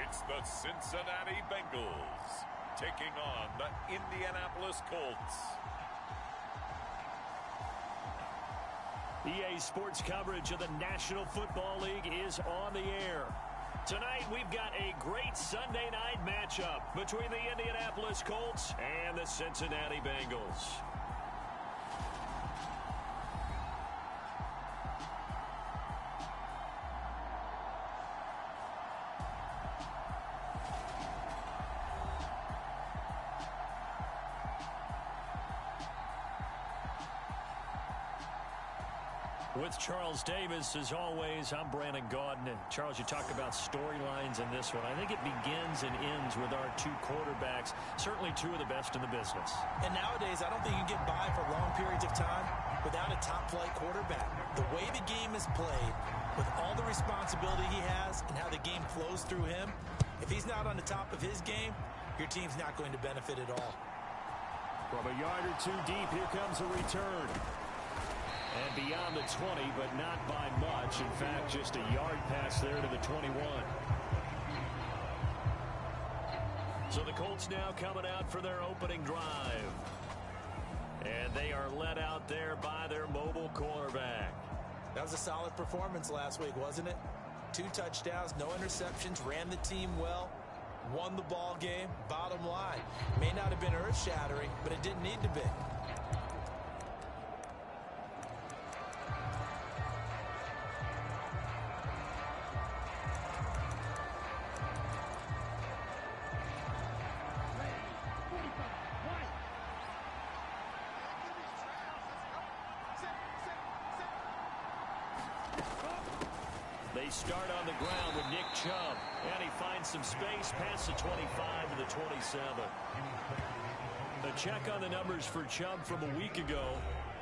It's the Cincinnati Bengals taking on the Indianapolis Colts. EA Sports coverage of the National Football League is on the air. Tonight, we've got a great Sunday night matchup between the Indianapolis Colts and the Cincinnati Bengals. With Charles Davis, as always, I'm Brandon Gaudin. And Charles, you talk about storylines in this one. I think it begins and ends with our two quarterbacks, certainly two of the best in the business. And nowadays, I don't think you can get by for long periods of time without a top-flight quarterback. The way the game is played, with all the responsibility he has and how the game flows through him, if he's not on the top of his game, your team's not going to benefit at all. From a yard or two deep, here comes a return. And beyond the 20, but not by much. In fact, just a yard pass there to the 21. So the Colts now coming out for their opening drive. And they are led out there by their mobile quarterback. That was a solid performance last week, wasn't it? 2 touchdowns, no interceptions, ran the team well, won the ball game. Bottom line, may not have been earth-shattering, but it didn't need to be. They start on the ground with Nick Chubb, and he finds some space past the 25 to the 27. A check on the numbers for Chubb from a week ago.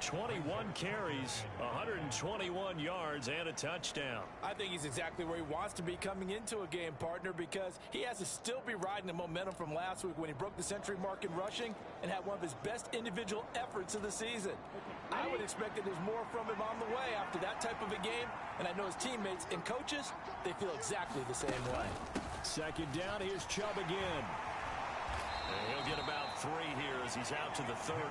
21 carries, 121 yards, and a touchdown. I think he's exactly where he wants to be coming into a game, partner, because he has to still be riding the momentum from last week when he broke the century mark in rushing and had one of his best individual efforts of the season. I would expect that there's more from him on the way after that type of a game, and I know his teammates and coaches, they feel exactly the same way. Second down, here's Chubb again. And he'll get about 3 here as he's out to the 30.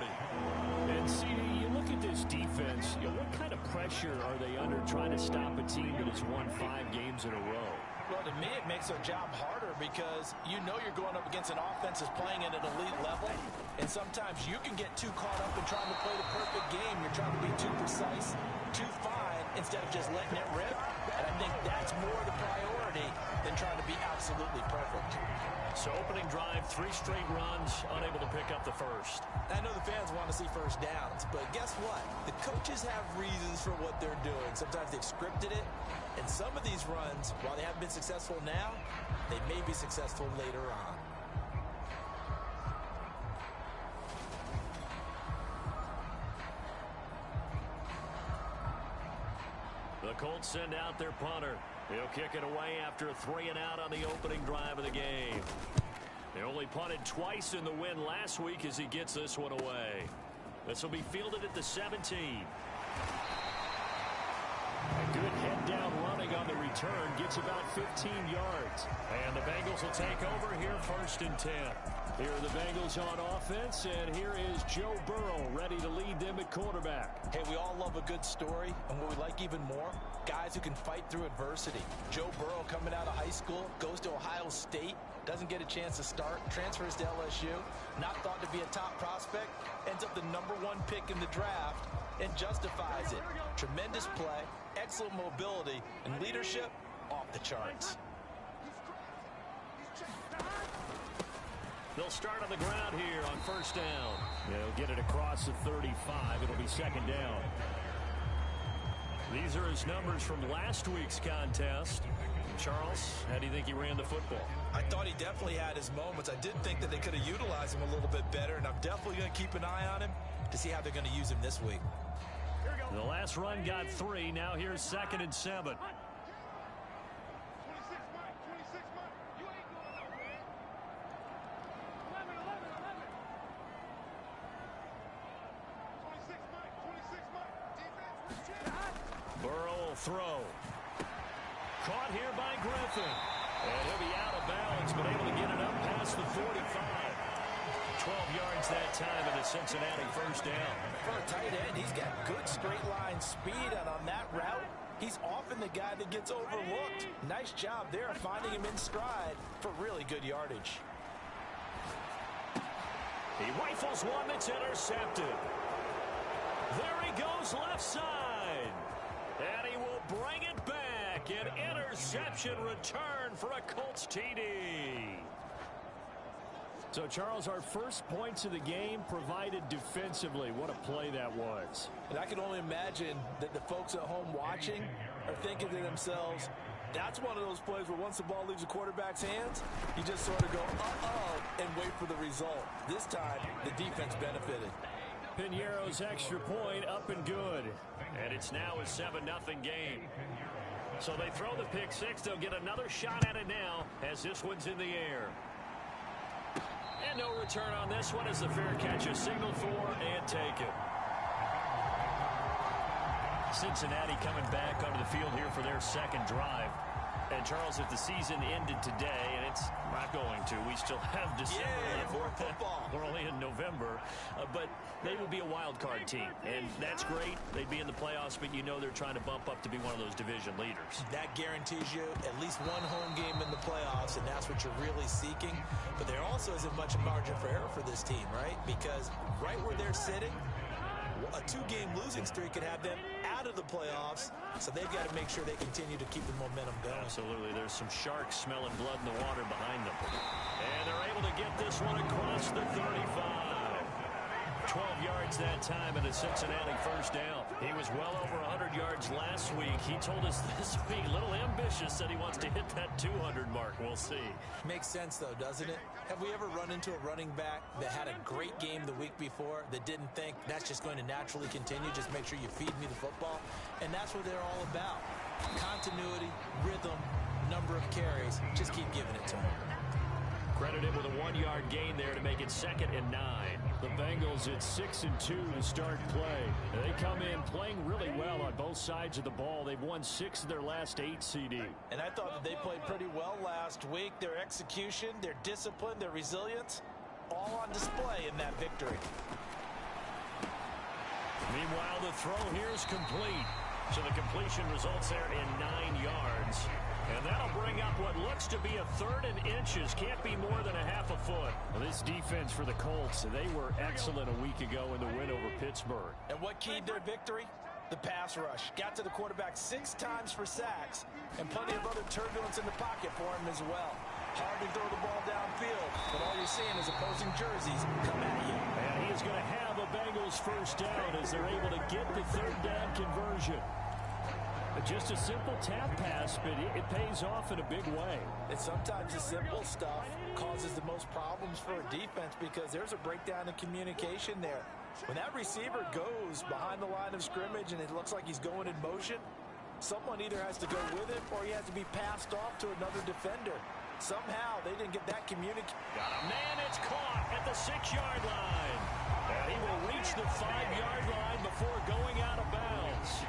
And CD, you look at this defense, what kind of pressure are they under trying to stop a team that has won 5 games in a row? Well, to me, it makes their job harder because you know you're going up against an offense that's playing at an elite level, and sometimes you can get too caught up in trying to play the perfect game. You're trying to be too precise, too fine, instead of just letting it rip. And I think that's more the priority than trying to be absolutely perfect. So opening drive, 3 straight runs, unable to pick up the first. I know the fans want to see first downs, but guess what? The coaches have reasons for what they're doing. Sometimes they've scripted it, and some of these runs, while they haven't been successful now, they may be successful later on. The Colts send out their punter. He'll kick it away after a 3-and-out on the opening drive of the game. They only punted twice in the win last week as he gets this one away. This will be fielded at the 17. A good head-down running on the return gets about 15 yards. And the Bengals will take over here 1st and 10. Here are the Bengals on offense, and here is Joe Burrow ready to lead them at quarterback. Hey, we all love a good story, and what we like even more, guys who can fight through adversity. Joe Burrow coming out of high school, goes to Ohio State, doesn't get a chance to start, transfers to LSU, not thought to be a top prospect, ends up the #1 pick in the draft, and justifies it. Tremendous play, excellent mobility, and leadership off the charts. They'll start on the ground here on 1st down. They'll get it across the 35. It'll be 2nd down. These are his numbers from last week's contest. Charles, how do you think he ran the football? I thought he definitely had his moments. I did think that they could have utilized him a little bit better, and I'm definitely going to keep an eye on him to see how they're going to use him this week. The last run got 3. Now here's 2nd and 7. Burrow will throw. Caught here by Griffin. And he'll be out of bounds, but able to get it up past the 45. 12 yards that time, and a Cincinnati first down. For a tight end, he's got good straight line speed, and on that route, he's often the guy that gets overlooked. Nice job there finding him in stride for really good yardage. He rifles one that's intercepted. There he goes left side. And he will bring it back. An interception return for a Colts TD. So, Charles, our first points of the game provided defensively. What a play that was. And I can only imagine that the folks at home watching are thinking to themselves, that's one of those plays where once the ball leaves the quarterback's hands, you just sort of go, uh-oh, and wait for the result. This time, the defense benefited. Piñeiro's extra point up and good. And it's now a 7-0 game. So they throw the pick six. They'll get another shot at it now as this one's in the air. And no return on this one as the fair catch is signaled for and taken. Cincinnati coming back onto the field here for their second drive. And, Charles, if the season ended today, and it's not going to, we still have December. Yeah, more football. We're only in November. But they would be a wild card team. And that's great. They'd be in the playoffs, but you know they're trying to bump up to be one of those division leaders. That guarantees you at least one home game in the playoffs, and that's what you're really seeking. But there also isn't much margin for error for this team, right? Because right where they're sitting, a two-game losing streak could have them out of the playoffs, so they've got to make sure they continue to keep the momentum going. Absolutely. There's some sharks smelling blood in the water behind them. And they're able to get this one across the 35. 12 yards that time and a Cincinnati first down. He was well over 100 yards last week. He told us this week, a little ambitious, said he wants to hit that 200 mark. We'll see. Makes sense, though, doesn't it? Have we ever run into a running back that had a great game the week before that didn't think that's just going to naturally continue? Just make sure you feed me the football. And that's what they're all about. Continuity, rhythm, number of carries. Just keep giving it to him. Credited with a 1-yard gain there to make it 2nd and 9. The Bengals at 6-2 to start play. They come in playing really well on both sides of the ball. They've won 6 of their last 8 CD. And I thought that they played pretty well last week. Their execution, their discipline, their resilience, all on display in that victory. Meanwhile, the throw here is complete. So the completion results there in 9 yards. And that'll bring up what looks to be a 3rd and inches. Can't be more than a half a foot. Well, this defense for the Colts, they were excellent a week ago in the win over Pittsburgh. And what keyed their victory? The pass rush. Got to the quarterback 6 times for sacks, and plenty of other turbulence in the pocket for him as well. Hard to throw the ball downfield, but all you're seeing is opposing jerseys come at you. And he is going to have a Bengals first down as they're able to get the 3rd down conversion. Just a simple tap pass, but it pays off in a big way. And sometimes the simple stuff causes the most problems for a defense because there's a breakdown in communication there. When that receiver goes behind the line of scrimmage and it looks like he's going in motion, someone either has to go with it or he has to be passed off to another defender. Somehow they didn't get that communication. Got a man, it's caught at the 6-yard line. And he will reach the 5-yard line before going out of bounds.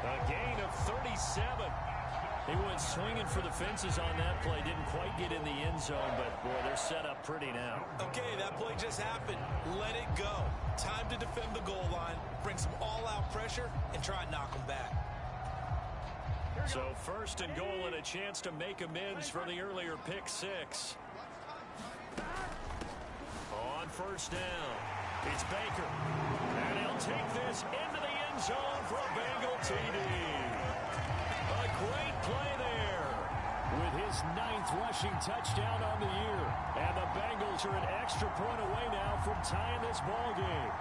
A gain of 37. He went swinging for the fences on that play. Didn't quite get in the end zone, but, boy, they're set up pretty now. Okay, that play just happened. Let it go. Time to defend the goal line, bring some all-out pressure, and try and knock them back. So 1st and goal and a chance to make amends for the earlier pick 6. On 1st down, it's Baker. And he'll take this into the end zone for a Bengal TD. A great play there with his 9th rushing touchdown on the year. And the Bengals are an extra point away now from tying this ball game.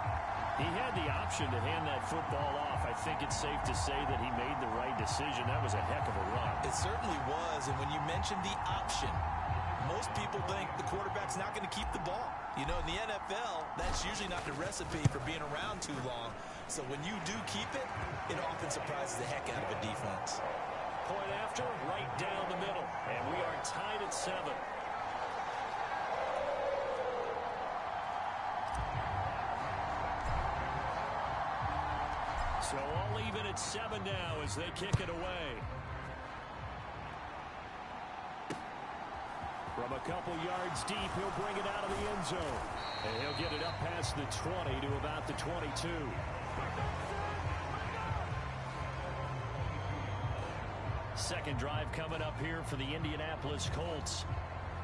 He had the option to hand that football off. I think it's safe to say that he made the right decision. That was a heck of a run. It certainly was. And when you mentioned the option, most people think the quarterback's not going to keep the ball. You know, in the NFL, that's usually not the recipe for being around too long. So when you do keep it, it often surprises the heck out of a defense. Point after, right down the middle. And we are tied at 7. So all even at 7 now as they kick it away. a couple yards deep. He'll bring it out of the end zone. And he'll get it up past the 20 to about the 22. Second drive coming up here for the Indianapolis Colts.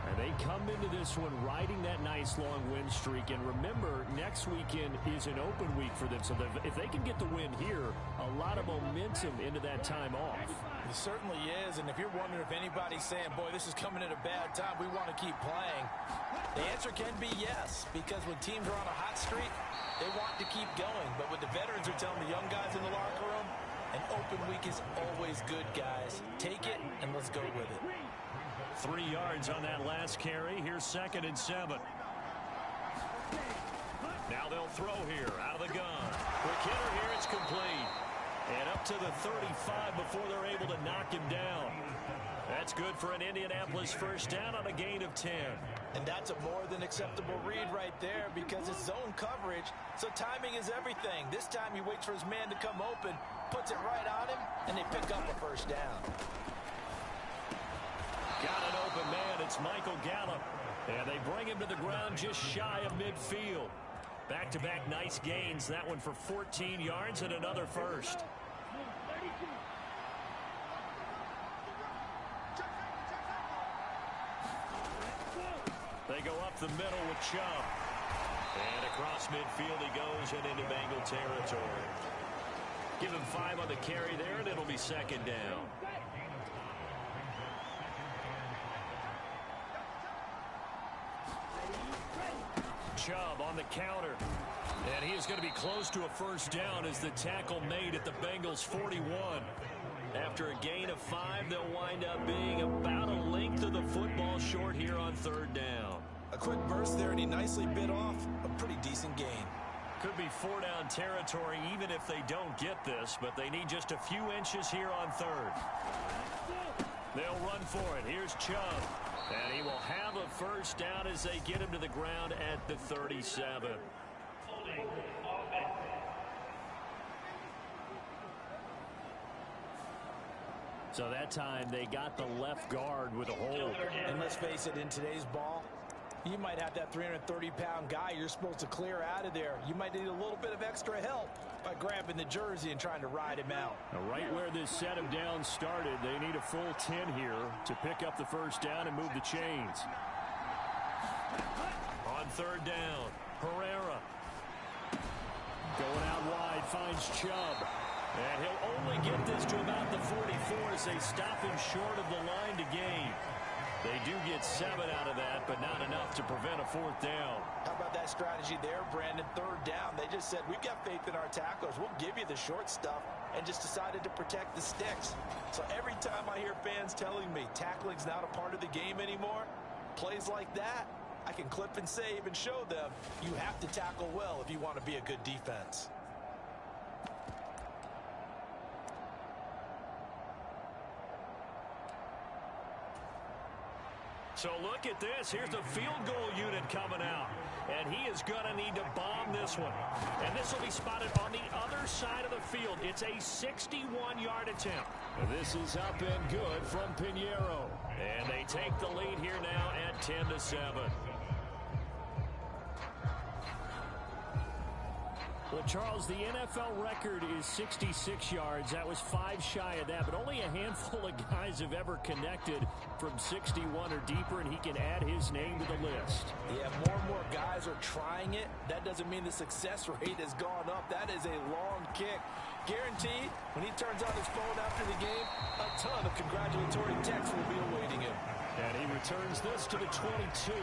And they come into this one riding that nice long win streak. And remember, next weekend is an open week for them. So if they can get the win here, a lot of momentum into that time off. It certainly is. And if you're wondering if anybody's saying, boy, this is coming at a bad time, we want to keep playing, the answer can be yes. Because when teams are on a hot streak, they want to keep going. But what the veterans are telling the young guys in the locker room, an open week is always good, guys. Take it and let's go with it. 3 yards on that last carry. Here's 2nd and 7. Now they'll throw here out of the gun. Quick hitter here. It's complete. And up to the 35 before they're able to knock him down. That's good for an Indianapolis first down on a gain of 10. And that's a more than acceptable read right there because it's zone coverage, so timing is everything. This time he waits for his man to come open, puts it right on him, and they pick up a first down. Got an open man. It's Michael Gallup. And they bring him to the ground just shy of midfield. Back-to-back nice gains. That one for 14 yards and another first. They go up the middle with Chubb. And across midfield he goes and into Bengal territory. Give him 5 on the carry there, and it'll be 2nd down. Chubb on the counter. And he is going to be close to a first down as the tackle made at the Bengals 41. After a gain of 5, they'll wind up being about a length of the football short here on 3rd down. A quick burst there, and he nicely bit off a pretty decent gain. Could be 4-down territory even if they don't get this, but they need just a few inches here on 3rd. They'll run for it. Here's Chubb. And he will have a first down as they get him to the ground at the 37. So that time they got the left guard with a hold. And let's face it, in today's ball, you might have that 330-pound guy you're supposed to clear out of there. You might need a little bit of extra help by grabbing the jersey and trying to ride him out. Now, right where this set of downs started, they need a full 10 here to pick up the first down and move the chains. On 3rd down, Herrera. Going out wide, finds Chubb. And he'll only get this to about the 44 as they stop him short of the line to gain. They do get 7 out of that, but not enough to prevent a 4th down. How about that strategy there, Brandon? 3rd down. They just said, we've got faith in our tacklers. We'll give you the short stuff, and just decided to protect the sticks. So every time I hear fans telling me tackling's not a part of the game anymore, plays like that, I can clip and save and show them you have to tackle well if you want to be a good defense. So look at this. Here's the field goal unit coming out. And he is going to need to bomb this one. And this will be spotted on the other side of the field. It's a 61-yard attempt. This is up and good from Pinheiro. And they take the lead here now at 10-7. Well, Charles, the NFL record is 66 yards. That was 5 shy of that, but only a handful of guys have ever connected from 61 or deeper, and he can add his name to the list. Yeah, more and more guys are trying it. That doesn't mean the success rate has gone up. That is a long kick. Guaranteed, when he turns on his phone after the game, a ton of congratulatory texts will be awaiting him. And he returns this to the 22.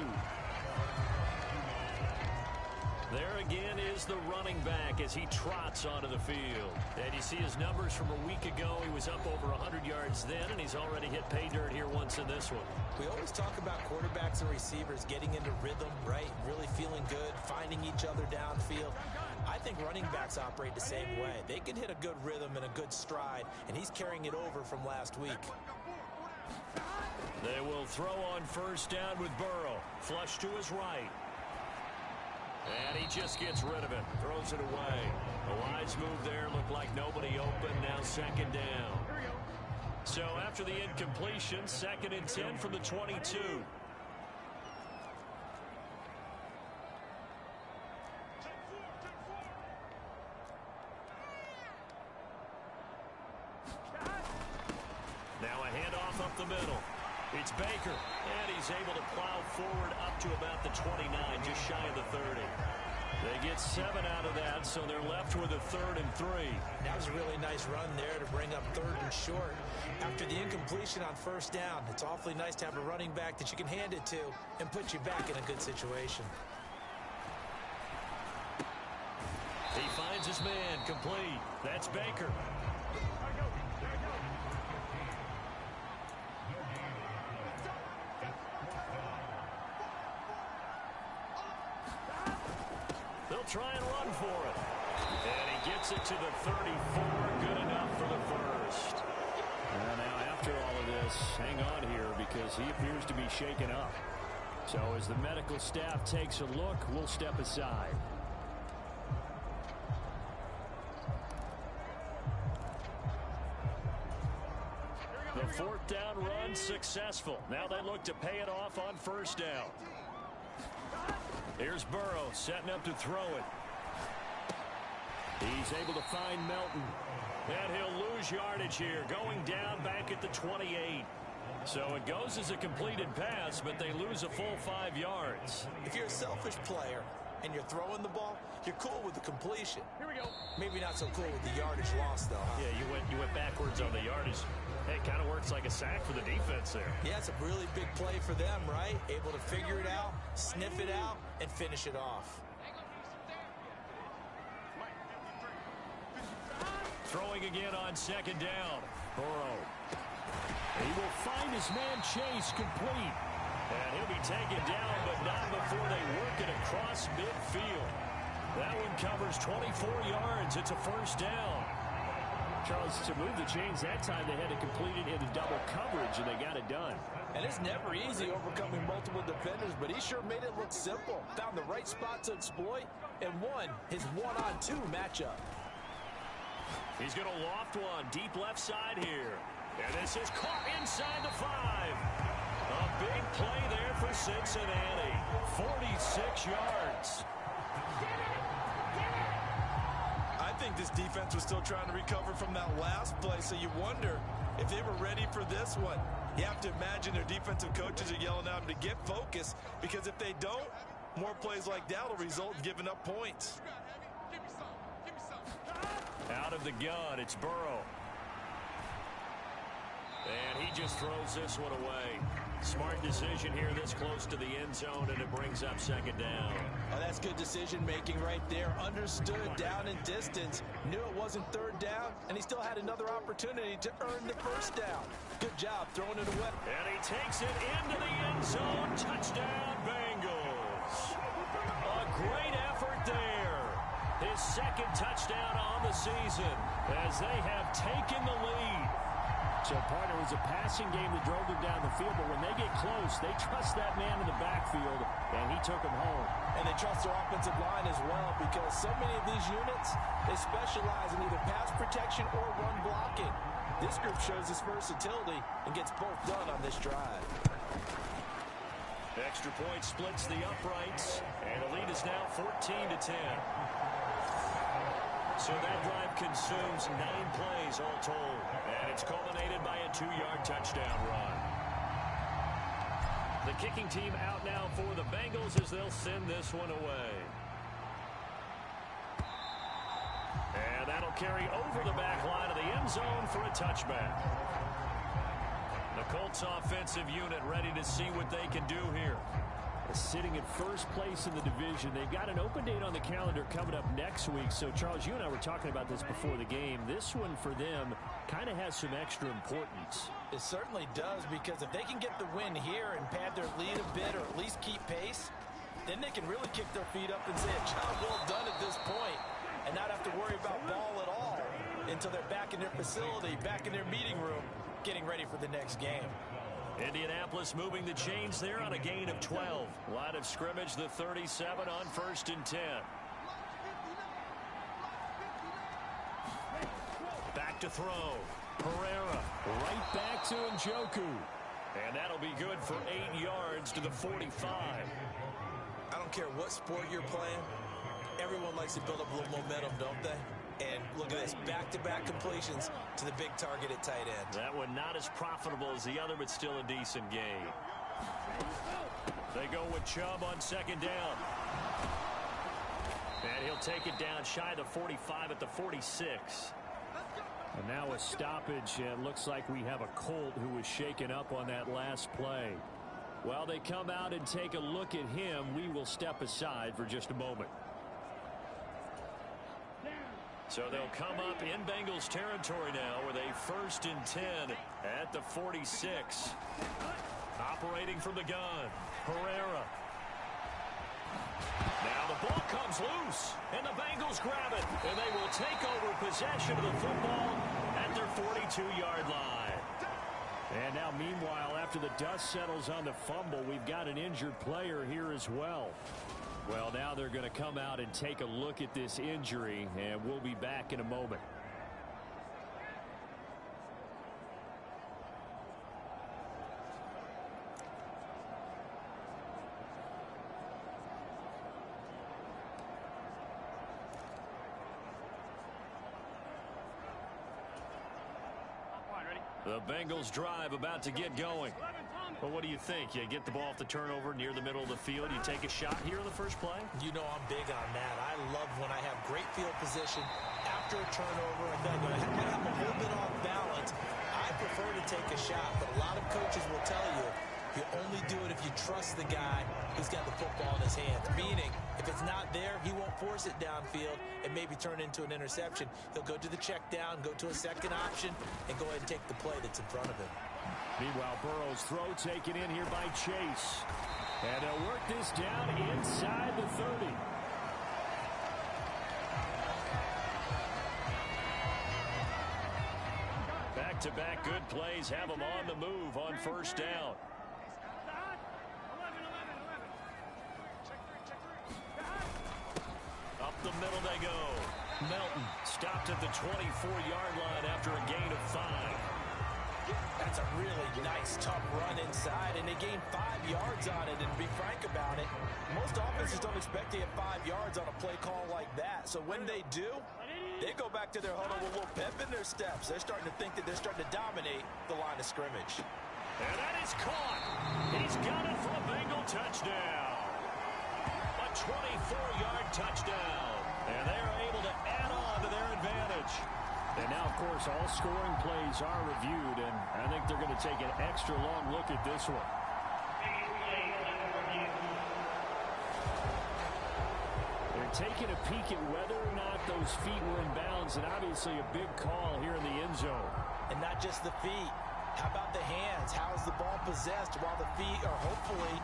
There again is the running back as he trots onto the field. And you see his numbers from a week ago. He was up over 100 yards then, and he's already hit pay dirt here once in this one. We always talk about quarterbacks and receivers getting into rhythm, right? Really feeling good, finding each other downfield. I think running backs operate the same way. They can hit a good rhythm and a good stride, and he's carrying it over from last week. They will throw on first down with Burrow. Flush to his right. And he just gets rid of it. Throws it away. A wise move there. Looked like nobody open. Now 2nd down. So after the incompletion, 2nd and 10 from the 22. off up the middle. It's Baker, and he's able to plow forward up to about the 29, just shy of the 30. They get 7 out of that, so they're left with a 3rd and 3. That was a really nice run there to bring up 3rd and short. After the incompletion on 1st down, it's awfully nice to have a running back that you can hand it to and put you back in a good situation. He finds his man, complete. That's Baker. They'll try and run for it. And he gets it to the 34. Good enough for the first. Well, now, after all of this, hang on here because he appears to be shaken up. So as the medical staff takes a look, we'll step aside. The 4th down run successful. Now they look to pay it off on 1st down. Here's Burrow setting up to throw it. He's able to find Melton. And he'll lose yardage here, going down back at the 28. So it goes as a completed pass, but they lose a full 5 yards. If you're a selfish player and you're throwing the ball, you're cool with the completion. Here we go. Maybe not so cool with the yardage loss, though, huh? Yeah, you went backwards on the yardage. Hey, it kind of works like a sack for the defense there. Yeah, it's a really big play for them, right? Able to figure it out, sniff it out, and finish it off. Throwing again on 2nd down. Burrow. He will find his man Chase complete. And he'll be taken down, but not before they work it across midfield. That one covers 24 yards. It's a 1st down. Charles, to move the chains that time, they had to complete it into double coverage, and they got it done. And it's never easy overcoming multiple defenders, but he sure made it look simple. Found the right spot to exploit and won his 1-on-2 matchup. He's going to loft one deep left side here. And this is caught inside the 5. A big play there for Cincinnati. 46 yards. I think this defense was still trying to recover from that last play, so you wonder if they were ready for this one. You have to imagine their defensive coaches are yelling at them to get focused, because if they don't, more plays like that will result in giving up points. Out of the gun, it's Burrow. And he just throws this one away. Smart decision here this close to the end zone, and it brings up 2nd down. Oh, that's good decision-making right there. Understood down and distance. Knew it wasn't 3rd down, and he still had another opportunity to earn the 1st down. Good job throwing it away. And he takes it into the end zone. Touchdown, Bengals. A great effort there. His 2nd touchdown on the season as they have taken the lead. So, partner, it was a passing game that drove them down the field, but when they get close, they trust that man in the backfield, and he took them home. And they trust their offensive line as well, because so many of these units, they specialize in either pass protection or run blocking. This group shows its versatility and gets both done on this drive. Extra point splits the uprights, and the lead is now 14-10. So that drive consumes 9 plays all told, and it's culminated by a 2-yard touchdown run. The kicking team out now for the Bengals as they'll send this one away. And that'll carry over the back line of the end zone for a touchback. The Colts offensive unit ready to see what they can do here. Sitting in 1st place in the division. They've got an open date on the calendar coming up next week. So, Charles, you and I were talking about this before the game. This one for them kind of has some extra importance. It certainly does, because if they can get the win here and pad their lead a bit or at least keep pace, then they can really kick their feet up and say a job well done at this point and not have to worry about ball at all until they're back in their facility, back in their meeting room, getting ready for the next game. Indianapolis moving the chains there on a gain of 12. Line of scrimmage, the 37 on 1st and 10. Back to throw. Herrera right back to Njoku. And that'll be good for 8 yards to the 45. I don't care what sport you're playing. Everyone likes to build up a little momentum, don't they? And look at this, back-to-back completions to the big target at tight end. That one not as profitable as the other, but still a decent gain. They go with Chubb on second down. And he'll take it down shy of the 45 at the 46. And now a stoppage. It looks like we have a Colt who was shaken up on that last play. While they come out and take a look at him, we will step aside for just a moment. So they'll come up in Bengals territory now with a 1st and 10 at the 46. Operating from the gun, Herrera. Now the ball comes loose, and the Bengals grab it, and they will take over possession of the football at their 42-yard line. And now, meanwhile, after the dust settles on the fumble, we've got an injured player here as well. Well, now they're going to come out and take a look at this injury, and we'll be back in a moment. The Bengals drive about to get going. Well, what do you think? You get the ball off the turnover near the middle of the field. You take a shot here in the first play? You know I'm big on that. I love when I have great field position after a turnover. I feel like I have a little bit off balance. I prefer to take a shot, but a lot of coaches will tell you you only do it if you trust the guy who's got the football in his hands. Meaning, if it's not there, he won't force it downfield and maybe turn into an interception. He'll go to the check down, go to a second option, and go ahead and take the play that's in front of him. Meanwhile, Burrow's throw taken in here by Chase. And they'll work this down inside the 30. Back-to-back good plays have them on the move on first down. Up the middle they go. Melton stopped at the 24-yard line after a gain of 5. That's a really nice, tough run inside, and they gained 5 yards on it. And to be frank about it, most offenses don't expect to get 5 yards on a play call like that. So when they do, they go back to their huddle with a little pep in their steps. They're starting to think that they're starting to dominate the line of scrimmage. And that is caught. He's got it for a Bengal touchdown. A 24-yard touchdown. And they are able to add on to their advantage. And now, of course, all scoring plays are reviewed, and I think they're going to take an extra long look at this one. They're taking a peek at whether or not those feet were in bounds, and obviously a big call here in the end zone. And not just the feet. How about the hands? How is the ball possessed while the feet are hopefully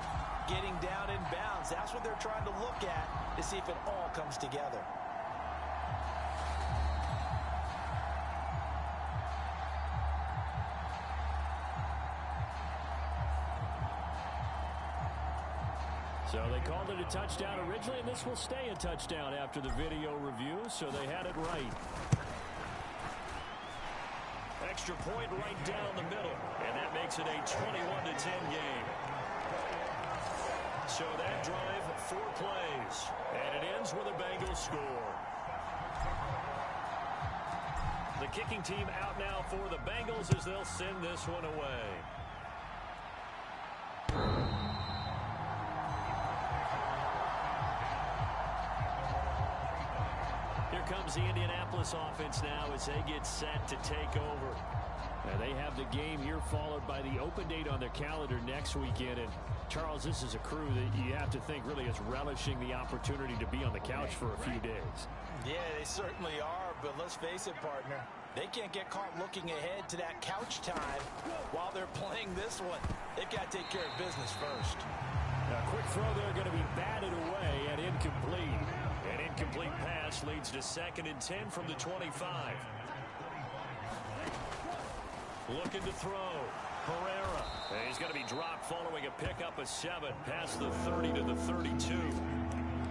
getting down in bounds? That's what they're trying to look at to see if it all comes together. So they called it a touchdown originally, and this will stay a touchdown after the video review, so they had it right. Extra point right down the middle, and that makes it a 21-10 game. So that drive, 4 plays, and it ends with a Bengals score. The kicking team out now for the Bengals as they'll send this one away. Here comes the Indianapolis offense now as they get set to take over. Now they have the game here followed by the open date on their calendar next weekend. And Charles, this is a crew that you have to think really is relishing the opportunity to be on the couch for a few days. Yeah, they certainly are, but let's face it, partner. They can't get caught looking ahead to that couch time while they're playing this one. They've got to take care of business first. A quick throw there going to be batted away and incomplete. An incomplete pass leads to 2nd and 10 from the 25. Looking to throw. Herrera. He's going to be dropped following a pickup of 7 past the 30 to the 32.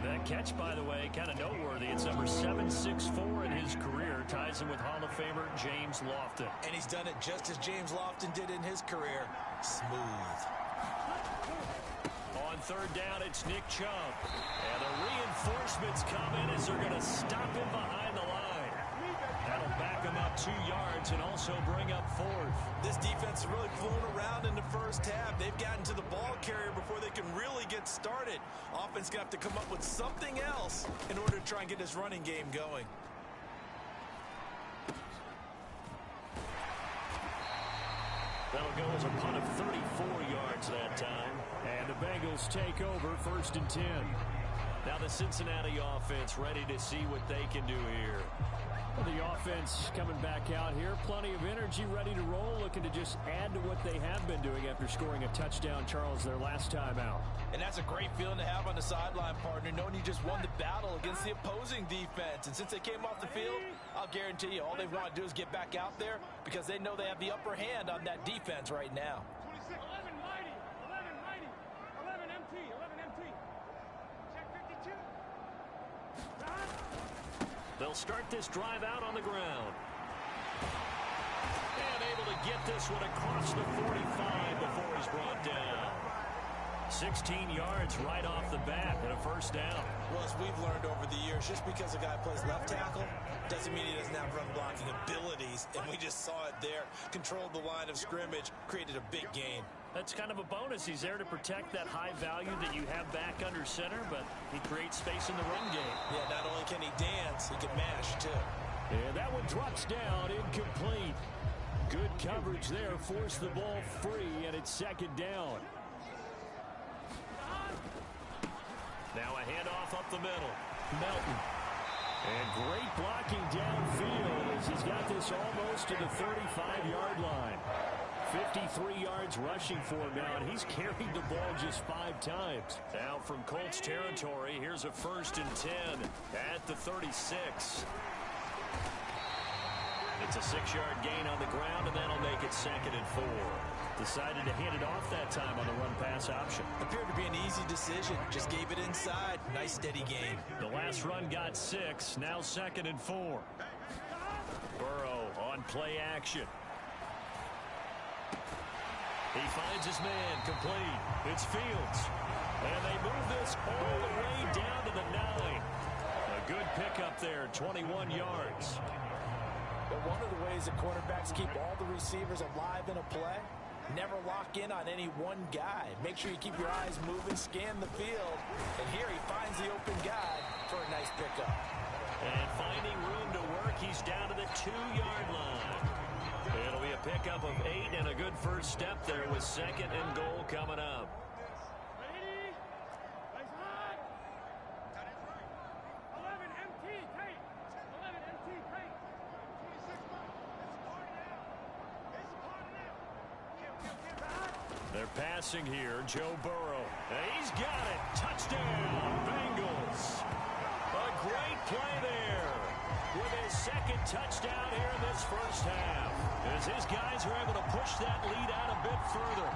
That catch, by the way, kind of noteworthy. It's number 764 in his career. Ties him with Hall of Famer James Lofton. And he's done it just as James Lofton did in his career. Smooth. On 3rd down, it's Nick Chubb. And the reinforcements come in as they're going to stop him behind the line. them up 2 yards and also bring up 4th. This defense has really flown around in the first half. They've gotten to the ball carrier before they can really get started. Offense going to have to come up with something else in order to try and get this running game going. That'll go as a punt of 34 yards that time. And the Bengals take over 1st and 10. Now the Cincinnati offense ready to see what they can do here. Well, the offense coming back out here. Plenty of energy, ready to roll, looking to just add to what they have been doing after scoring a touchdown, Charles, their last time out. And that's a great feeling to have on the sideline, partner, knowing you just won the battle against the opposing defense. And since they came off the field, I'll guarantee you all they want to do is get back out there because they know they have the upper hand on that defense right now. 26, 11 mighty, 11 mighty, 11 MT, 11 MT. Check 52. They'll start this drive out on the ground. And able to get this one across the 45 before he's brought down. 16 yards right off the bat and a 1st down. Well, as we've learned over the years, just because a guy plays left tackle doesn't mean he doesn't have run blocking abilities. And we just saw it there. Controlled the line of scrimmage, created a big gain. That's kind of a bonus. He's there to protect that high value that you have back under center, but he creates space in the run game. Yeah, not only can he dance, he can mash, too. And that one drops down, incomplete. Good coverage there, forced the ball free, and it's 2nd down. Now a handoff up the middle. Melton. And great blocking downfield as he's got this almost to the 35-yard line. 53 yards rushing for him now, and he's carried the ball just 5 times. Now from Colts territory, here's a 1st and 10 at the 36. It's a 6-yard gain on the ground, and that'll make it 2nd and 4. Decided to hand it off that time on the run-pass option. Appeared to be an easy decision. Just gave it inside. Nice, steady game. The last run got 6. Now 2nd and 4. Burrow on play action. He finds his man complete. It's Fields. And they move this all the way down to the 9. A good pickup there, 21 yards. But one of the ways that quarterbacks keep all the receivers alive in a play, never lock in on any one guy. Make sure you keep your eyes moving, scan the field. And here he finds the open guy for a nice pickup. And finding room to work, he's down to the 2-yard line. It'll be a pickup of 8 and a good first step there with 2nd and goal coming up. Ready? Nice hot. 11 MT, tight. 11 MT, tight. 26 left. It's parted out. They're passing here, Joe Burrow. And he's got it. Touchdown, Bengals. A great play there with his 2nd touchdown here in this first half, as his guys are able to push that lead out a bit further.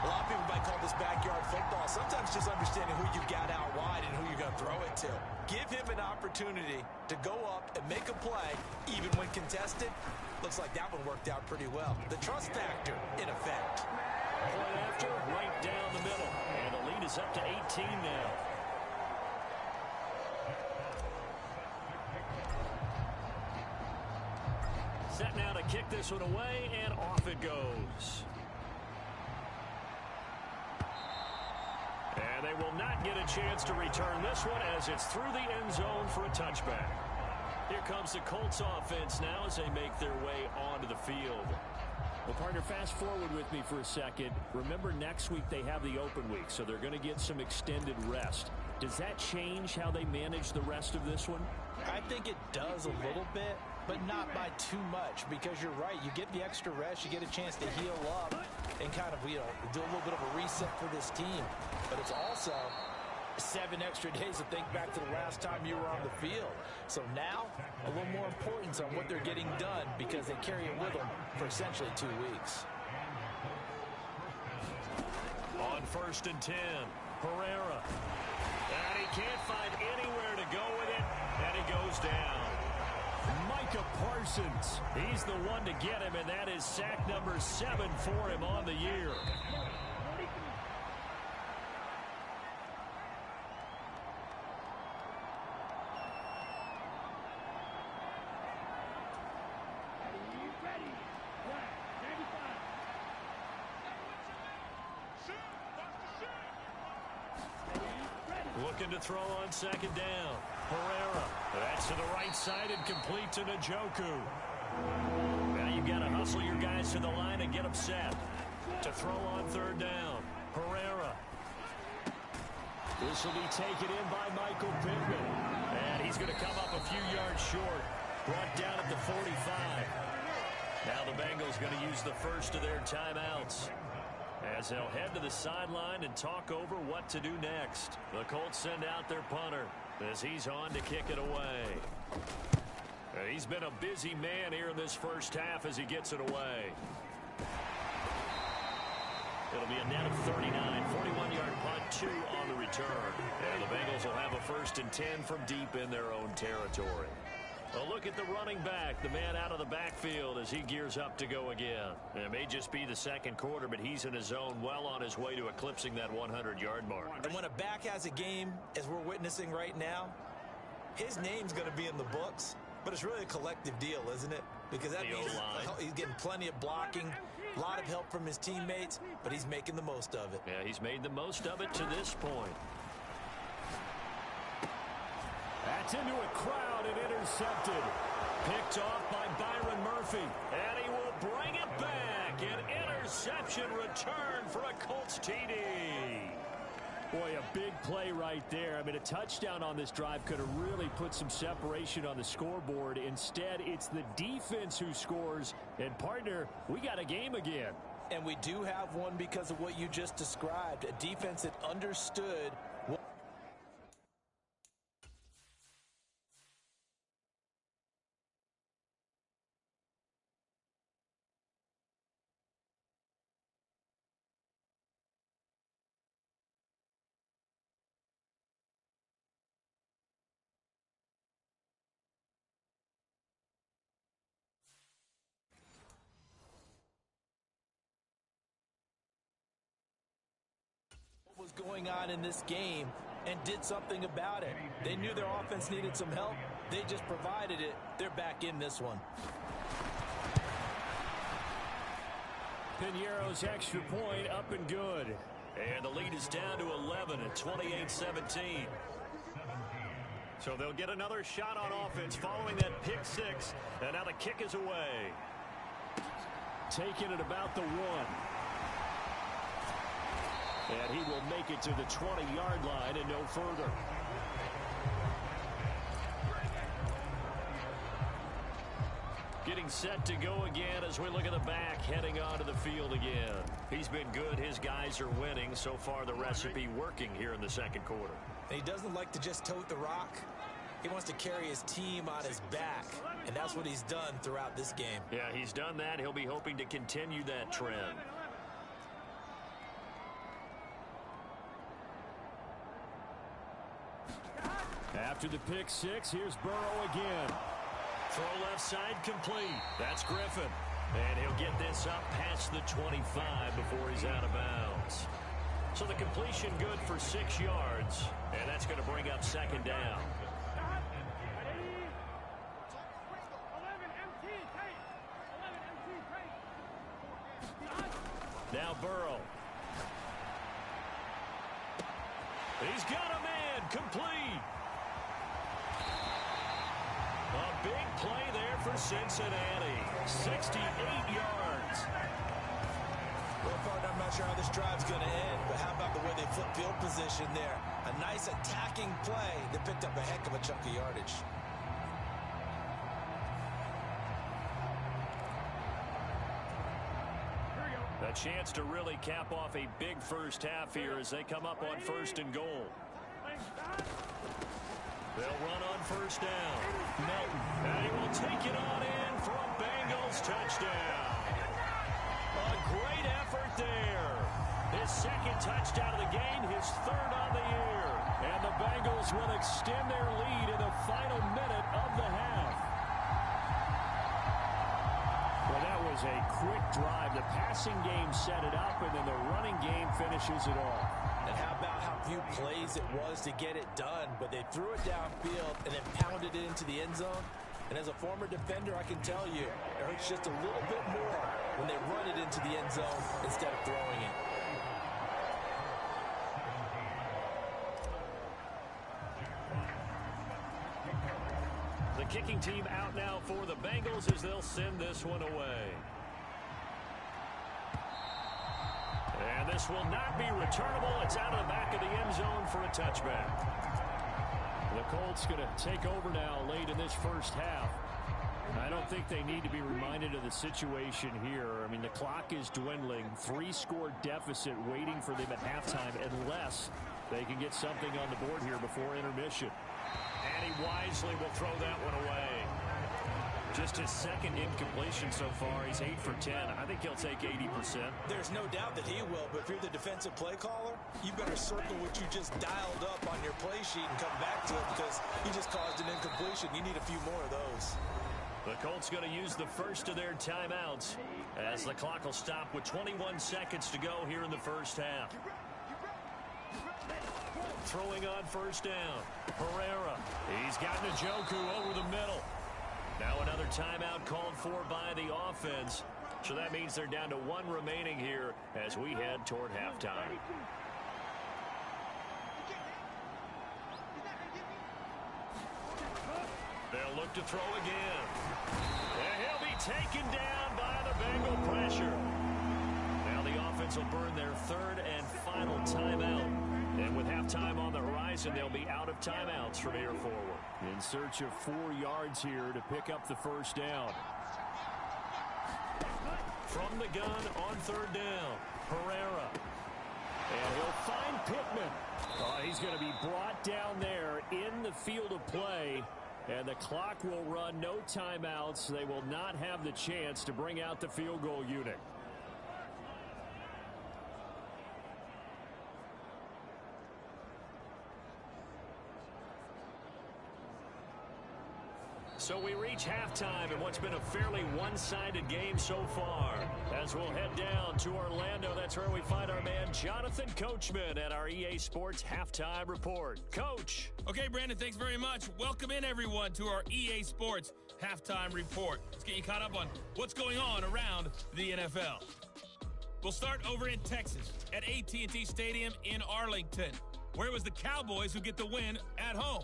A lot of people might call this backyard football. Sometimes just understanding who you got out wide and who you're going to throw it to. Give him an opportunity to go up and make a play, even when contested. Looks like that one worked out pretty well. The trust factor in effect. Point after, right down the middle. And the lead is up to 18 now. Set now to kick this one away, and off it goes. And they will not get a chance to return this one as it's through the end zone for a touchback. Here comes the Colts offense now as they make their way onto the field. Well, partner, fast forward with me for a second. Remember, next week they have the open week, so they're going to get some extended rest. Does that change how they manage the rest of this one? I think it does a little bit, but not by too much, because you're right. You get the extra rest, you get a chance to heal up and kind of, do a little bit of a reset for this team. But it's also 7 extra days to think back to the last time you were on the field. So now, a little more importance on what they're getting done because they carry it with them for essentially 2 weeks. On 1st and 10, Herrera. And he can't find anywhere to go with it, and he goes down. Micah Parsons. He's the one to get him, and that is sack number 7 for him on the year. looking to throw on second down. Herrera. That's to the right side and complete to Njoku. Now you've got to hustle your guys to the line and get them set. To throw on third down. Herrera. This will be taken in by Michael Pittman. And he's going to come up a few yards short. Brought down at the 45. Now the Bengals going to use the first of their timeouts, as they'll head to the sideline and talk over what to do next. The Colts send out their punter as he's on to kick it away. He's been a busy man here in this first half as he gets it away. It'll be a net of 39, 41-yard punt, 2 on the return. And the Bengals will have a 1st and 10 from deep in their own territory. A look at the running back, the man out of the backfield as he gears up to go again. It may just be the second quarter, but he's in his zone, well on his way to eclipsing that 100-yard mark. And when a back has a game, as we're witnessing right now, his name's going to be in the books, but it's really a collective deal, isn't it? Because that means he's getting plenty of blocking, a lot of help from his teammates, but he's making the most of it. Yeah, he's made the most of it to this point. That's into a crowd and intercepted. Picked off by Byron Murphy. And he will bring it back. An interception return for a Colts TD. Boy, a big play right there. I mean, a touchdown on this drive could have really put some separation on the scoreboard. Instead, it's the defense who scores. And, partner, we got a game again. And we do have one because of what you just described. A defense that understood what was going on in this game and did something about it. They knew their offense needed some help. They just provided it. They're back in this one. Piñeiro's extra point up and good. And the lead is down to 11 at 28-17. So they'll get another shot on offense following that pick six. And now the kick is away. Taking it about the 1. And he will make it to the 20-yard line and no further. Getting set to go again as we look at the back heading onto the field again. He's been good. His guys are winning. So far, the recipe working here in the second quarter. And he doesn't like to just tote the rock. He wants to carry his team on his back, and that's what he's done throughout this game. Yeah, he's done that. He'll be hoping to continue that trend. After the pick six, here's Burrow again. Throw left side complete. That's Griffin. And he'll get this up past the 25 before he's out of bounds. So the completion good for 6 yards. And that's going to bring up second down. Now Burrow. He's got a man. Complete. A big play there for Cincinnati. 68 yards. Well, partner, I'm not sure how this drive's going to end, but how about the way they flip field position there? A nice attacking play that picked up a heck of a chunk of yardage. A chance to really cap off a big first half here as they come up on 1st and goal. They'll run on 1st down. Melton. And he will take it on in for a Bengals touchdown. A great effort there. His second touchdown of the game, his 3rd on the year. And the Bengals will extend their lead in the final minute of the half. Well, that was a quick drive. The passing game set it up, and then the running game finishes it off. And how about how few plays it was to get it done, but they threw it downfield and then pounded it into the end zone. And as a former defender, I can tell you, it hurts just a little bit more when they run it into the end zone instead of throwing it. The kicking team out now for the Bengals as they'll send this one away. And this will not be returnable. It's out of the back of the end zone for a touchback. The Colts going to take over now late in this first half. I don't think they need to be reminded of the situation here. I mean, the clock is dwindling. 3-score deficit waiting for them at halftime unless they can get something on the board here before intermission. And he wisely will throw that one away. Just his second incompletion so far. He's 8 for 10. I think he'll take 80%. There's no doubt that he will, but if you're the defensive play caller, you better circle what you just dialed up on your play sheet and come back to it because he just caused an incompletion. You need a few more of those. The Colts going to use the first of their timeouts as the clock will stop with 21 seconds to go here in the first half. Throwing on first down. Herrera. He's got Njoku over the middle. Now another timeout called for by the offense. So that means they're down to 1 remaining here as we head toward halftime. They'll look to throw again. And he'll be taken down by the Bengal pressure. Now the offense will burn their third and final timeout. And with halftime on the horizon, they'll be out of timeouts from here forward. In search of 4 yards here to pick up the first down. From the gun on third down, Herrera. And he'll find Pittman. He's going to be brought down there in the field of play. And the clock will run, no timeouts. They will not have the chance to bring out the field goal unit. So we reach halftime in what's been a fairly one-sided game so far. As we'll head down to Orlando, that's where we find our man Jonathan Coachman at our EA Sports Halftime Report. Coach. Okay, Brandon, thanks very much. Welcome in, everyone, to our EA Sports Halftime Report. Let's get you caught up on what's going on around the NFL. We'll start over in Texas at AT&T Stadium in Arlington, where it was the Cowboys who get the win at home.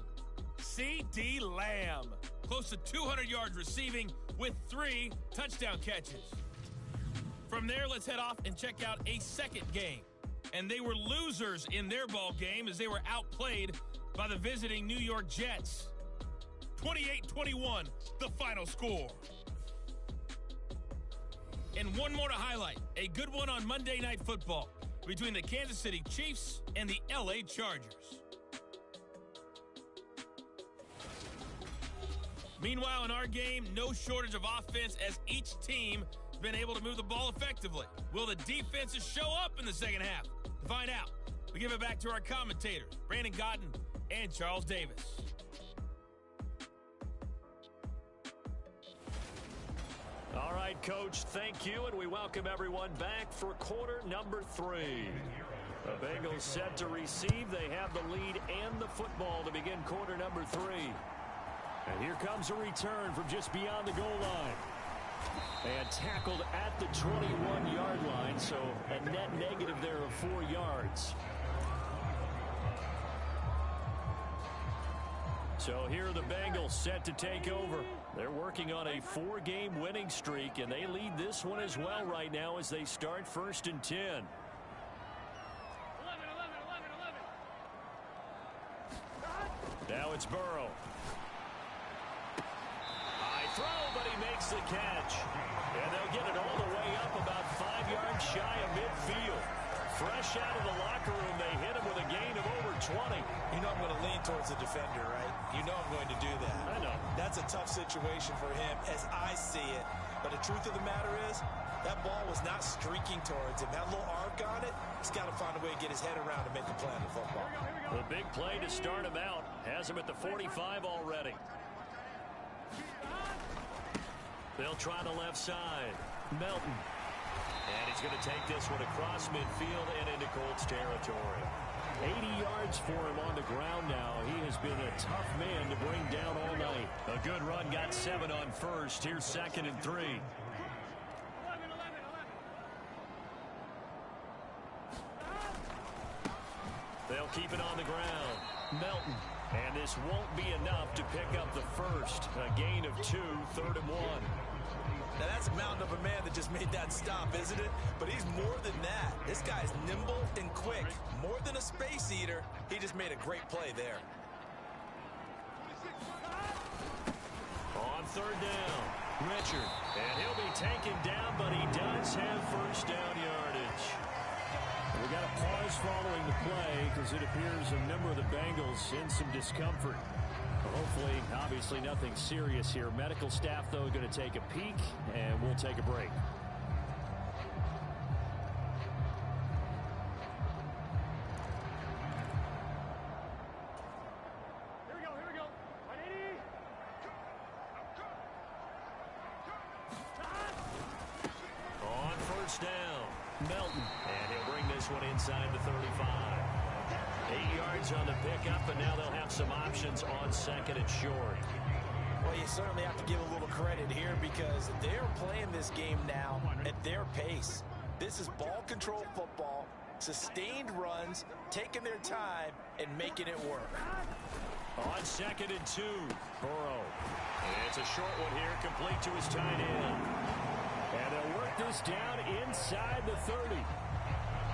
C.D. Lamb. Close to 200 yards receiving with 3 touchdown catches. From there, let's head off and check out a second game. And they were losers in their ball game as they were outplayed by the visiting New York Jets. 28-21, the final score. And one more to highlight. A good one on Monday Night Football between the Kansas City Chiefs and the L.A. Chargers. Meanwhile, in our game, no shortage of offense as each team has been able to move the ball effectively. Will the defenses show up in the second half? To find out, we give it back to our commentators, Brandon Gotten and Charles Davis. All right, Coach, thank you, and we welcome everyone back for quarter number 3. The Bengals set to receive. They have the lead and the football to begin quarter number 3. And here comes a return from just beyond the goal line. And tackled at the 21-yard line, so a net negative there of 4 yards. So here are the Bengals set to take over. They're working on a 4-game winning streak, and they lead this one as well right now as they start 1st and 10. 11. Now it's Burrow. Throw, but he makes the catch. And they'll get it all the way up about 5 yards shy of midfield. Fresh out of the locker room, they hit him with a gain of over 20. You know I'm going to lean towards the defender, right? You know I'm going to do that. I know. That's a tough situation for him as I see it. But the truth of the matter is, that ball was not streaking towards him. That little arc on it, he's got to find a way to get his head around and make a play on the football. The big play to start him out has him at the 45 already. They'll try the left side. Melton. And he's going to take this one across midfield and into Colts territory. 80 yards for him on the ground now. He has been a tough man to bring down all night. A good run, got 7 on first. Here's 2nd and 3. 11. They'll keep it on the ground. Melton. And this won't be enough to pick up the first. A gain of 2, 3rd and 1. Now, that's a mountain of a man that just made that stop, isn't it? But he's more than that. This guy's nimble and quick. More than a space eater. He just made a great play there. On 3rd down, Richard. And he'll be taken down, but he does have first down yardage. We got a pause following the play because it appears a member of the Bengals in some discomfort. Hopefully, obviously, nothing serious here. Medical staff, though, going to take a peek, and we'll take a break. Here we go. 180. On 1st down, Melton. And he'll bring this one inside the 35. 8 yards on the pickup, and now they'll have some options on 2nd and short. Well, you certainly have to give a little credit here because they're playing this game now at their pace. This is ball control football, sustained runs, taking their time, and making it work. On 2nd and 2, Burrow. And it's a short one here, complete to his tight end. And they'll work this down inside the 30.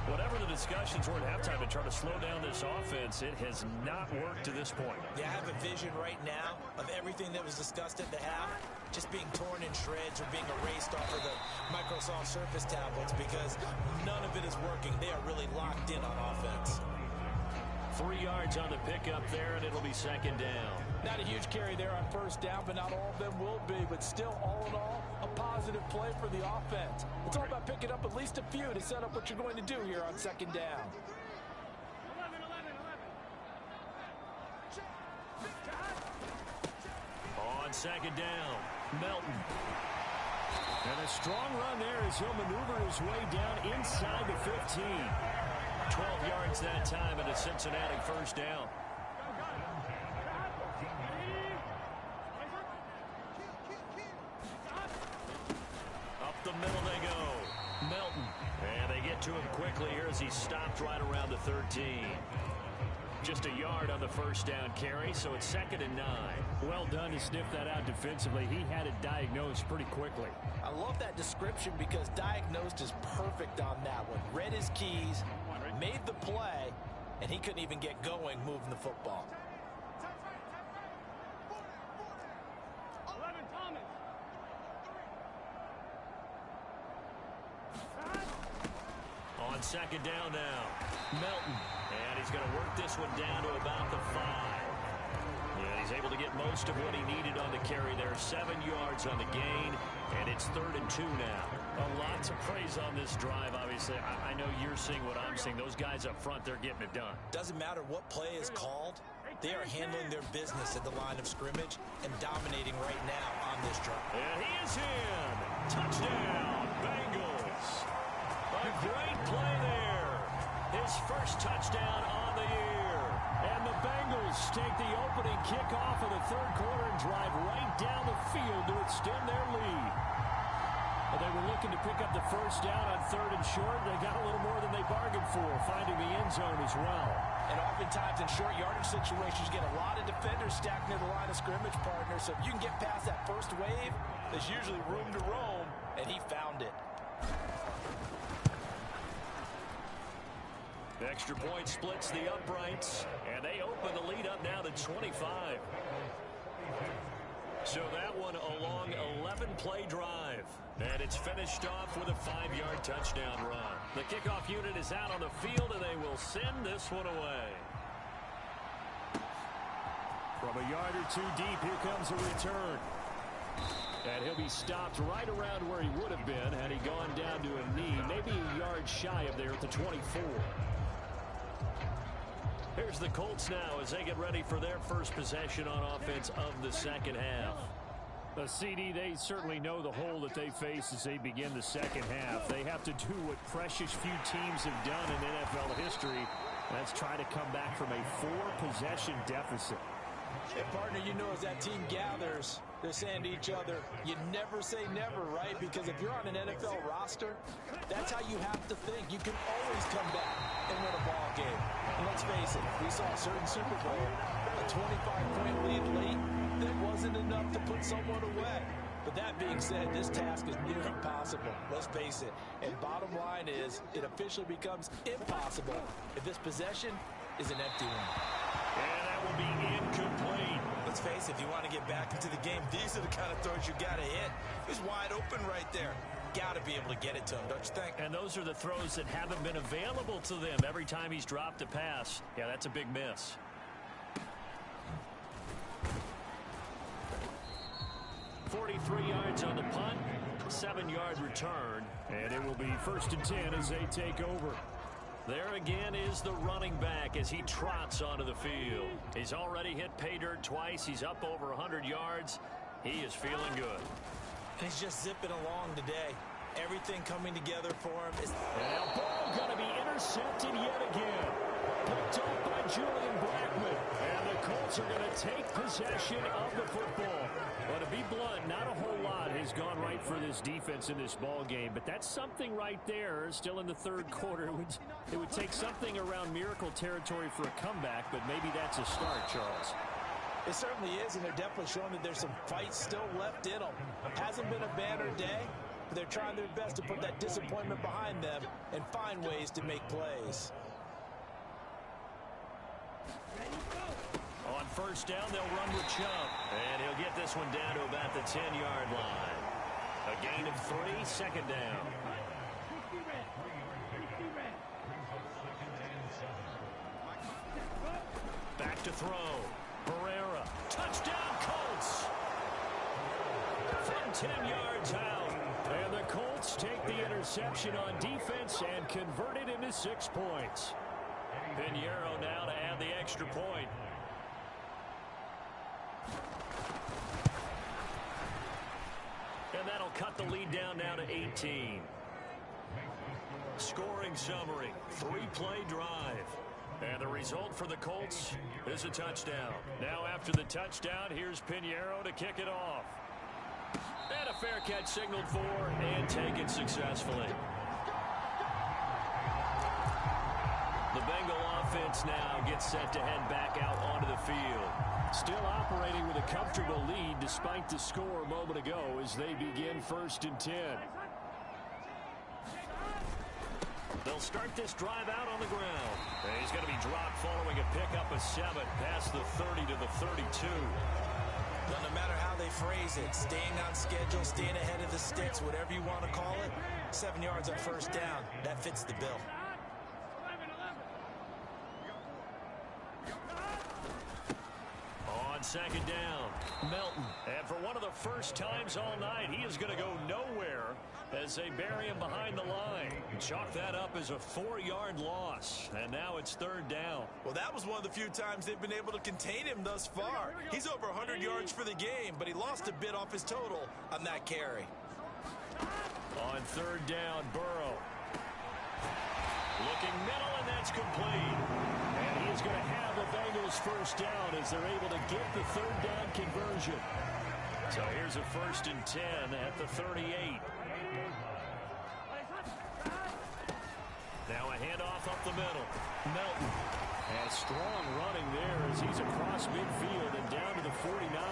Whatever the discussions were at halftime to try to slow down this offense, it has not worked to this point. Yeah, I have a vision right now of everything that was discussed at the half just being torn in shreds or being erased off of the Microsoft Surface tablets because none of it is working. They are really locked in on offense. 3 yards on the pickup there, and it'll be 2nd down. Not a huge carry there on 1st down, but not all of them will be. But still, all in all, a positive play for the offense. It's all about picking up at least a few to set up what you're going to do here on 2nd down. 11. On 2nd down, Melton. And a strong run there as he'll maneuver his way down inside the 15. 12 yards that time, and a Cincinnati 1st down. Up the middle they go. Melton. And they get to him quickly here as he stopped right around the 13. Just a yard on the 1st down carry, so it's 2nd and 9. Well done to sniff that out defensively. He had it diagnosed pretty quickly. I love that description because diagnosed is perfect on that one. Read his keys, made the play, and he couldn't even get going moving the football. 11, Thomas. On 2nd down now, Melton. And he's going to work this one down to about the 5. And he's able to get most of what he needed on the carry there. 7 yards on the gain, and it's 3rd and 2 now. A lot to praise on this drive, obviously. I know you're seeing what I'm seeing. Those guys up front, they're getting it done. Doesn't matter what play is called. They are handling their business at the line of scrimmage and dominating right now on this drive. And he is in. Touchdown, Bengals. A great play there. His first touchdown on the year. And the Bengals take the opening kickoff of the 3rd quarter and drive right down the field to extend their lead. Well, they were looking to pick up the 1st down on 3rd and short. They got a little more than they bargained for, finding the end zone as well. And oftentimes in short yardage situations, you get a lot of defenders stacked near the line of scrimmage, partner. So if you can get past that first wave, there's usually room to roam, and he found it. The extra point splits the uprights, and they open the lead up now to 25. So that one a long 11-play drive. And it's finished off with a 5-yard touchdown run. The kickoff unit is out on the field, and they will send this one away. From a yard or 2 deep, here comes a return. And he'll be stopped right around where he would have been had he gone down to a knee, maybe a yard shy of there at the 24. Here's the Colts now as they get ready for their first possession on offense of the 2nd half. The CD, they certainly know the hole that they face as they begin the 2nd half. They have to do what precious few teams have done in NFL history. That's try to come back from a 4-possession deficit. Hey, partner, you know as that team gathers, they're saying to each other, you never say never, right? Because if you're on an NFL roster, that's how you have to think. You can always come back and win a ball game. And let's face it, we saw a certain Super Bowl, a 25-point lead late, that wasn't enough to put someone away. But that being said, this task is near impossible. Let's face it. And bottom line is, it officially becomes impossible if this possession is an empty one. And that will be incomplete. Let's face it, if you want to get back into the game, these are the kind of throws you got to hit. He's wide open right there. Got to be able to get it to him, don't you think? And those are the throws that haven't been available to them every time he's dropped a pass. Yeah, that's a big miss. .43 yards on the punt, 7-yard return, and it will be 1st and 10 as they take over. There again is the running back as he trots onto the field. He's already hit pay dirt twice. He's up over 100 yards. He is feeling good. He's just zipping along today. Everything coming together for him. And now ball going to be intercepted yet again. Picked off by Julian Blackman. And the Colts are going to take possession of the football. Well, to be blunt, not a whole lot has gone right for this defense in this ball game. But that's something right there. Still in the third quarter. It would take something around miracle territory for a comeback. But maybe that's a start, Charles. It certainly is, and they're definitely showing that there's some fight still left in them. Hasn't been a banner day, but they're trying their best to put that disappointment behind them and find ways to make plays. On 1st down, they'll run with Chubb. And he'll get this one down to about the 10-yard line. A gain of 3, 2nd down. Back to throw. Pereira. Touchdown, Colts. From 10 yards out. And the Colts take the interception on defense and convert it into 6 points. Pinheiro now to add the extra point. And that'll cut the lead down now to 18. Scoring summary. 3-play drive. And the result for the Colts is a touchdown. Now after the touchdown, here's Pinheiro to kick it off. And a fair catch signaled for and taken successfully. The Bengal offense now gets set to head back out onto the field. Still operating with a comfortable lead despite the score a moment ago as they begin 1st and 10. They'll start this drive out on the ground. And he's going to be dropped following a pickup of 7 past the 30 to the 32. Well, no matter how they phrase it, staying on schedule, staying ahead of the sticks, whatever you want to call it, 7 yards on 1st down, that fits the bill. On 2nd down, Melton. And for one of the first times all night, he is going to go nowhere as they bury him behind the line. Chalk that up as a 4-yard loss. And now it's 3rd down. Well, that was one of the few times they've been able to contain him thus far. He's over 100 yards for the game, but he lost a bit off his total on that carry. On 3rd down, Burrow. Looking middle, and that's complete. And he is going to have the Bengals 1st down as they're able to get the 3rd down conversion. So here's a 1st and 10 at the 38. Now a handoff up the middle. Melton. And strong running there as he's across midfield and down to the 49.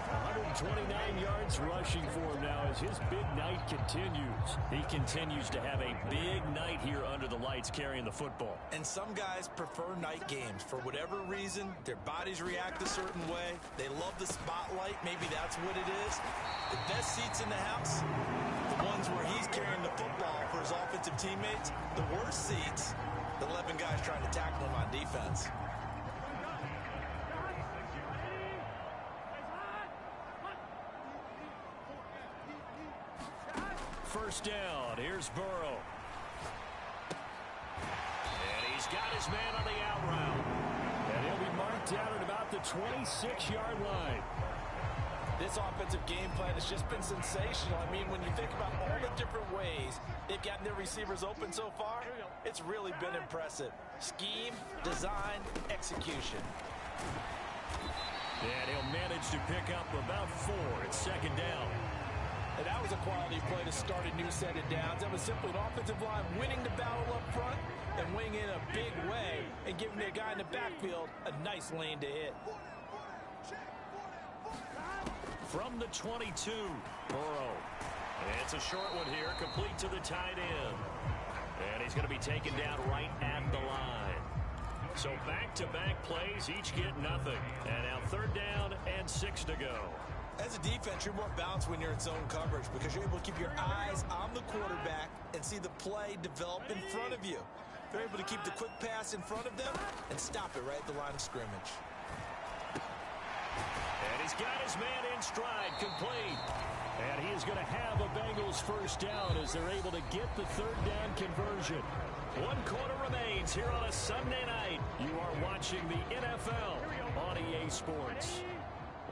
129 yards rushing for him now as his big night continues. He continues to have a big night here under the lights carrying the football. And some guys prefer night games. For whatever reason, their bodies react a certain way. They love the spotlight. Maybe that's what it is. The best seats in the house, the ones where he's carrying the football for his offensive teammates. The worst seats, the 11 guys trying to tackle him on defense. 1st down. Here's Burrow. And he's got his man on the out route. And he'll be marked down at about the 26-yard line. This offensive game plan has just been sensational. I mean, when you think about all the different ways they've gotten their receivers open so far, it's really been impressive. Scheme, design, execution. And he'll manage to pick up about 4 at 2nd down. And that was a quality play to start a new set of downs. That was simply an offensive line winning the battle up front and winning in a big way and giving their guy in the backfield a nice lane to hit. From the 22, Burrow. It's a short one here, complete to the tight end. And he's going to be taken down right at the line. So back-to-back plays, each get nothing. And now 3rd down and 6 to go. As a defense, you're more balanced when you're in zone coverage because you're able to keep your eyes on the quarterback and see the play develop in front of you. They're able to keep the quick pass in front of them and stop it right at the line of scrimmage. And he's got his man in stride, complete. And he is going to have a Bengals 1st down as they're able to get the 3rd down conversion. 1 quarter remains here on a Sunday night. You are watching the NFL on EA Sports.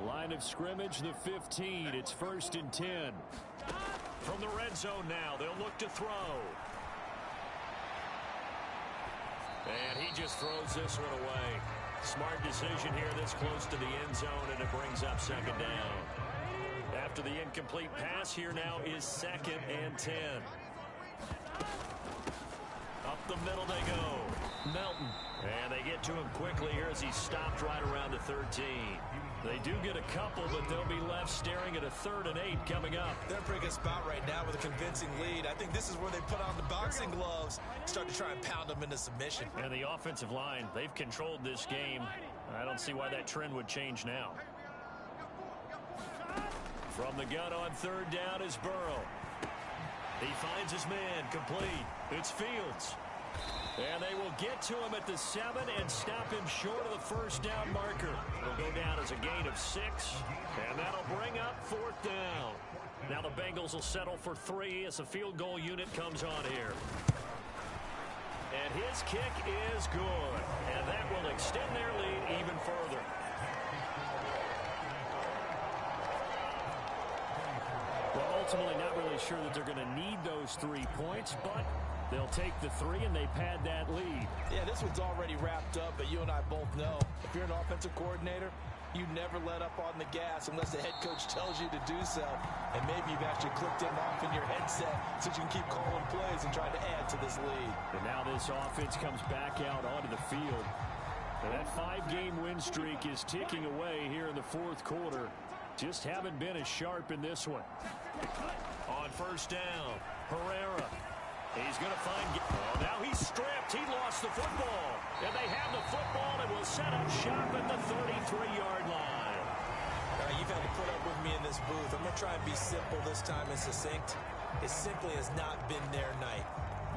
Line of scrimmage, the 15. It's 1st and 10. From the red zone now, they'll look to throw. And he just throws this one away. Smart decision here this close to the end zone, and it brings up 2nd down. After the incomplete pass, here now is 2nd and 10. Up the middle they go. Melton. And they get to him quickly here as he stopped right around the 13. They do get a couple, but they'll be left staring at a 3rd and 8 coming up. They're in a pretty good spot right now with a convincing lead. I think this is where they put on the boxing gloves, start to try and pound them into submission. And the offensive line, they've controlled this game. I don't see why that trend would change now. From the gun on 3rd down is Burrow. He finds his man, complete. It's Fields. And they will get to him at the 7 and stop him short of the 1st down marker. It'll go down as a gain of 6, and that'll bring up 4th down. Now the Bengals will settle for 3 as the field goal unit comes on here. And his kick is good, and that will extend their lead even further. Well, ultimately not really sure that they're going to need those 3 points, but they'll take the 3 and they pad that lead. Yeah, this one's already wrapped up, but you and I both know if you're an offensive coordinator, you never let up on the gas unless the head coach tells you to do so. And maybe you've actually clicked him off in your headset so you can keep calling plays and trying to add to this lead. And now this offense comes back out onto the field. And that 5-game win streak is ticking away here in the 4th quarter. Just haven't been as sharp in this one. On 1st down, Herrera. He's going to find... Oh, now he's stripped. He lost the football. And they have the football and will set up shop at the 33-yard line. You've had to put up with me in this booth. I'm going to try and be simple this time and succinct. It simply has not been their night.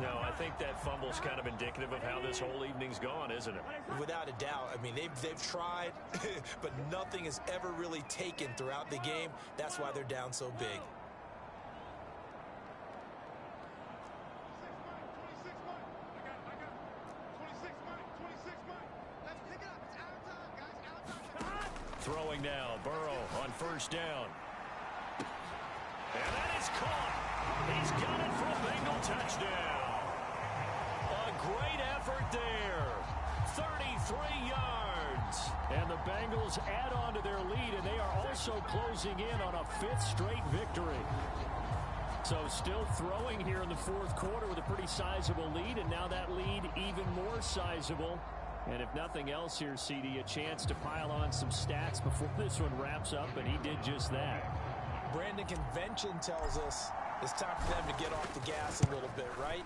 No, I think that fumble's kind of indicative of how this whole evening's gone, isn't it? Without a doubt. I mean, they've tried, but nothing has ever really taken throughout the game. That's why they're down so big. Throwing now, Burrow on 1st down. And that is caught. He's got it for a Bengal touchdown. A great effort there. 33 yards. And the Bengals add on to their lead, and they are also closing in on a 5th straight victory. So still throwing here in the 4th quarter with a pretty sizable lead, and now that lead even more sizable. And if nothing else here, CD, a chance to pile on some stats before this one wraps up, and he did just that. Brandon, convention tells us it's time for them to get off the gas a little bit, right?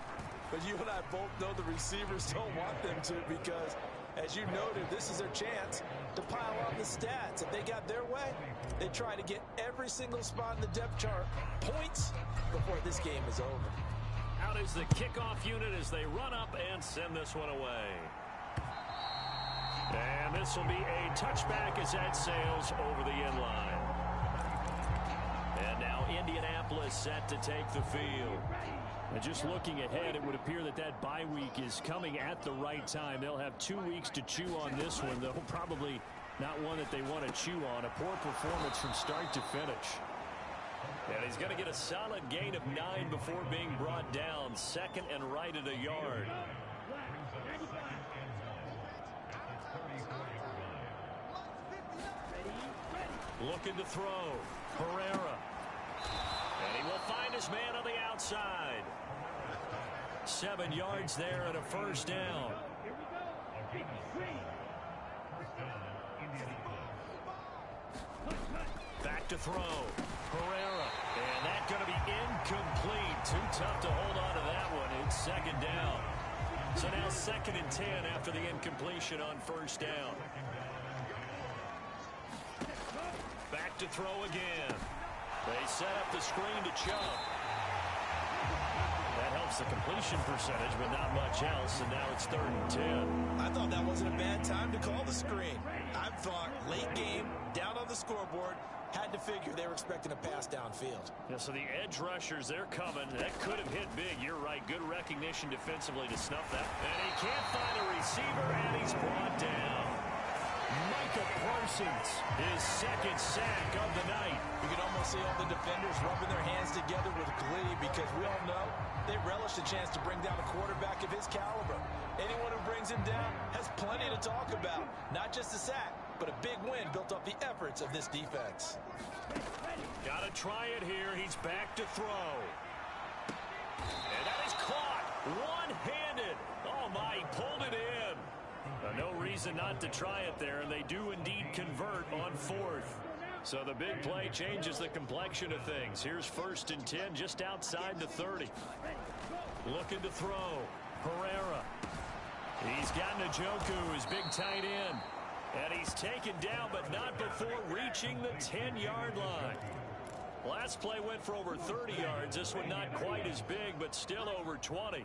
But you and I both know the receivers don't want them to because, as you noted, this is their chance to pile on the stats. If they got their way, they try to get every single spot in the depth chart points before this game is over. Out is the kickoff unit as they run up and send this one away. And this will be a touchback as that sails over the end line. And now Indianapolis set to take the field. And just looking ahead, it would appear that that bye week is coming at the right time. They'll have 2 weeks to chew on this one, though probably not one that they want to chew on. A poor performance from start to finish. And he's going to get a solid gain of 9 before being brought down. 2nd and right at a yard. Looking to throw. Herrera. And he will find his man on the outside. 7 yards there and a first down. Back to throw. Herrera. And that's going to be incomplete. Too tough to hold on to that one. It's second down. So now 2nd and 10 after the incompletion on first down. Back to throw again. They set up the screen to Chubb. That helps the completion percentage, but not much else, and now it's 3rd and 10. I thought that wasn't a bad time to call the screen. I thought late game, down on the scoreboard, had to figure they were expecting a pass downfield. Yeah, so the edge rushers, they're coming. That could have hit big. You're right. Good recognition defensively to snuff that. And he can't find a receiver, and he's brought down. Micah Parsons, his 2nd sack of the night. You can almost see all the defenders rubbing their hands together with glee because we all know they relish the chance to bring down a quarterback of his caliber. Anyone who brings him down has plenty to talk about. Not just a sack, but a big win built off the efforts of this defense. Got to try it here. He's back to throw. And that is caught one-handed. Oh, my, he pulled it in. No reason not to try it there, and they do indeed convert on 4th. So the big play changes the complexion of things. Here's 1st and 10 just outside the 30. Looking to throw. Herrera. He's got Njoku, his big tight end. And he's taken down, but not before reaching the 10-yard line. Last play went for over 30 yards. This one not quite as big, but still over 20.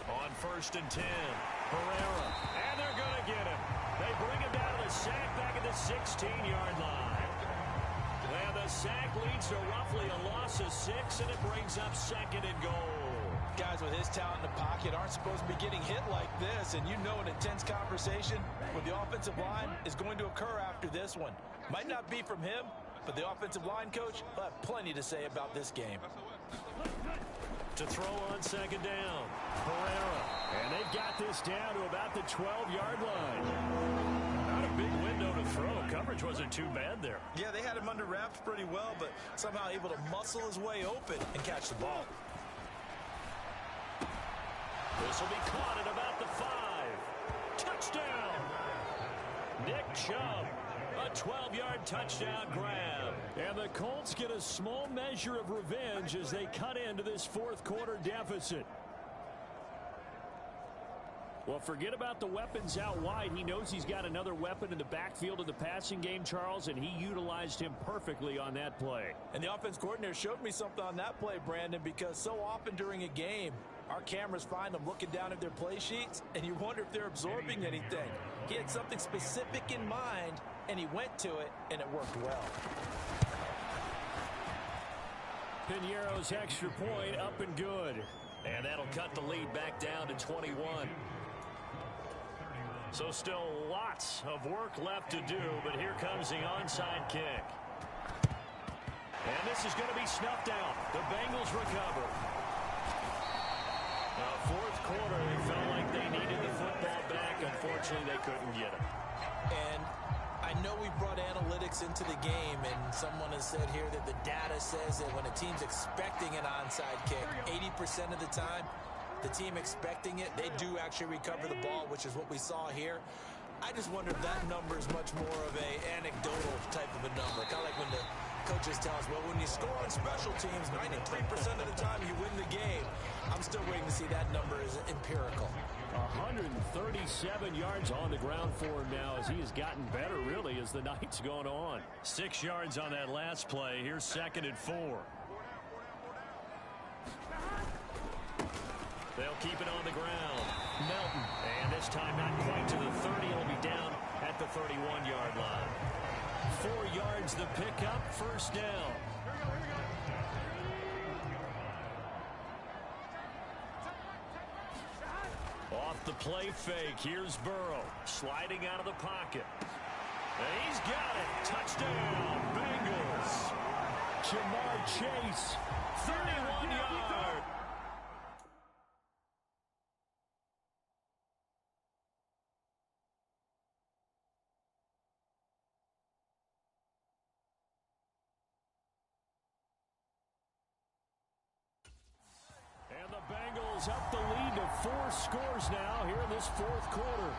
On 1st and 10, Herrera. And they're going to get him. They bring him down to the sack back at the 16-yard line. And the sack leads to roughly a loss of 6, and it brings up 2nd and goal. Guys with his talent in the pocket aren't supposed to be getting hit like this, and you know an intense conversation with the offensive line is going to occur after this one. Might not be from him, but the offensive line coach will have plenty to say about this game. To throw on 2nd down, Herrera. And they've got this down to about the 12-yard line. Not a big window to throw. Coverage wasn't too bad there. Yeah, they had him under wraps pretty well, but somehow able to muscle his way open and catch the ball. This will be caught at about the 5. Touchdown! Nick Chubb. A 12-yard touchdown grab. And the Colts get a small measure of revenge as they cut into this 4th quarter deficit. Well, forget about the weapons out wide. He knows he's got another weapon in the backfield of the passing game, Charles, and he utilized him perfectly on that play. And the offense coordinator showed me something on that play, Brandon, because so often during a game, our cameras find them looking down at their play sheets, and you wonder if they're absorbing anything. He had something specific in mind, and he went to it, and it worked well. Piñeiro's extra point up and good. And that'll cut the lead back down to 21. So still lots of work left to do, but here comes the onside kick. And this is going to be snuffed out. The Bengals recover. 4th quarter, they felt like they needed the football back. Unfortunately, they couldn't get it. And I know we brought analytics into the game, and someone has said here that the data says that when a team's expecting an onside kick, 80% of the time, the team expecting it, they do actually recover the ball, which is what we saw here. I just wonder if that number is much more of a anecdotal type of a number. Kind of like when the coaches tell us, well, when you score on special teams, 93% of the time you win the game. I'm still waiting to see that number is empirical. 137 yards on the ground for him now as he has gotten better, really, as the night's gone on. 6 yards on that last play. Here's 2nd and 4. They'll keep it on the ground. Melton. And this time not quite to the 30. It'll be down at the 31-yard line. 4 yards the pickup. First down. Off the play fake. Here's Burrow. Sliding out of the pocket. And he's got it. Touchdown. Bengals. Jamar Chase. 31 yards. 4 scores now here in this fourth quarter.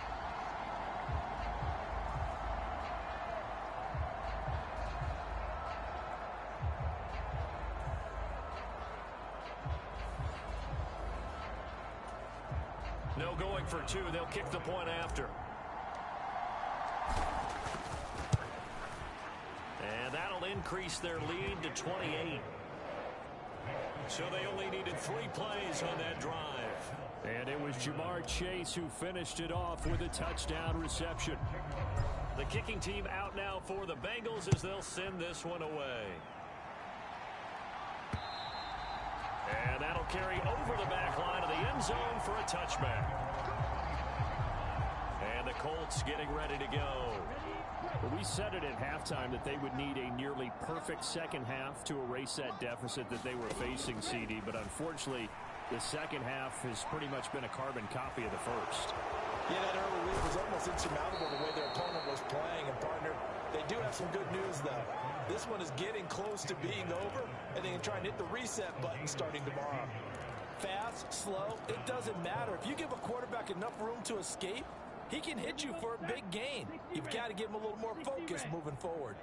No going for 2. They'll kick the point after. And that'll increase their lead to 28. So they only needed 3 plays on that drive. And it was Jamar Chase who finished it off with a touchdown reception. The kicking team out now for the Bengals as they'll send this one away. And that'll carry over the back line of the end zone for a touchback. And the Colts getting ready to go. Well, we said it at halftime that they would need a nearly perfect second half to erase that deficit that they were facing, CD. But unfortunately, the second half has pretty much been a carbon copy of the first. Yeah, that early lead was almost insurmountable the way their opponent was playing. And, partner, they do have some good news, though. This one is getting close to being over, and they can try and hit the reset button starting tomorrow. Fast, slow, it doesn't matter. If you give a quarterback enough room to escape, he can hit you for a big gain. You've got to give him a little more focus moving forward.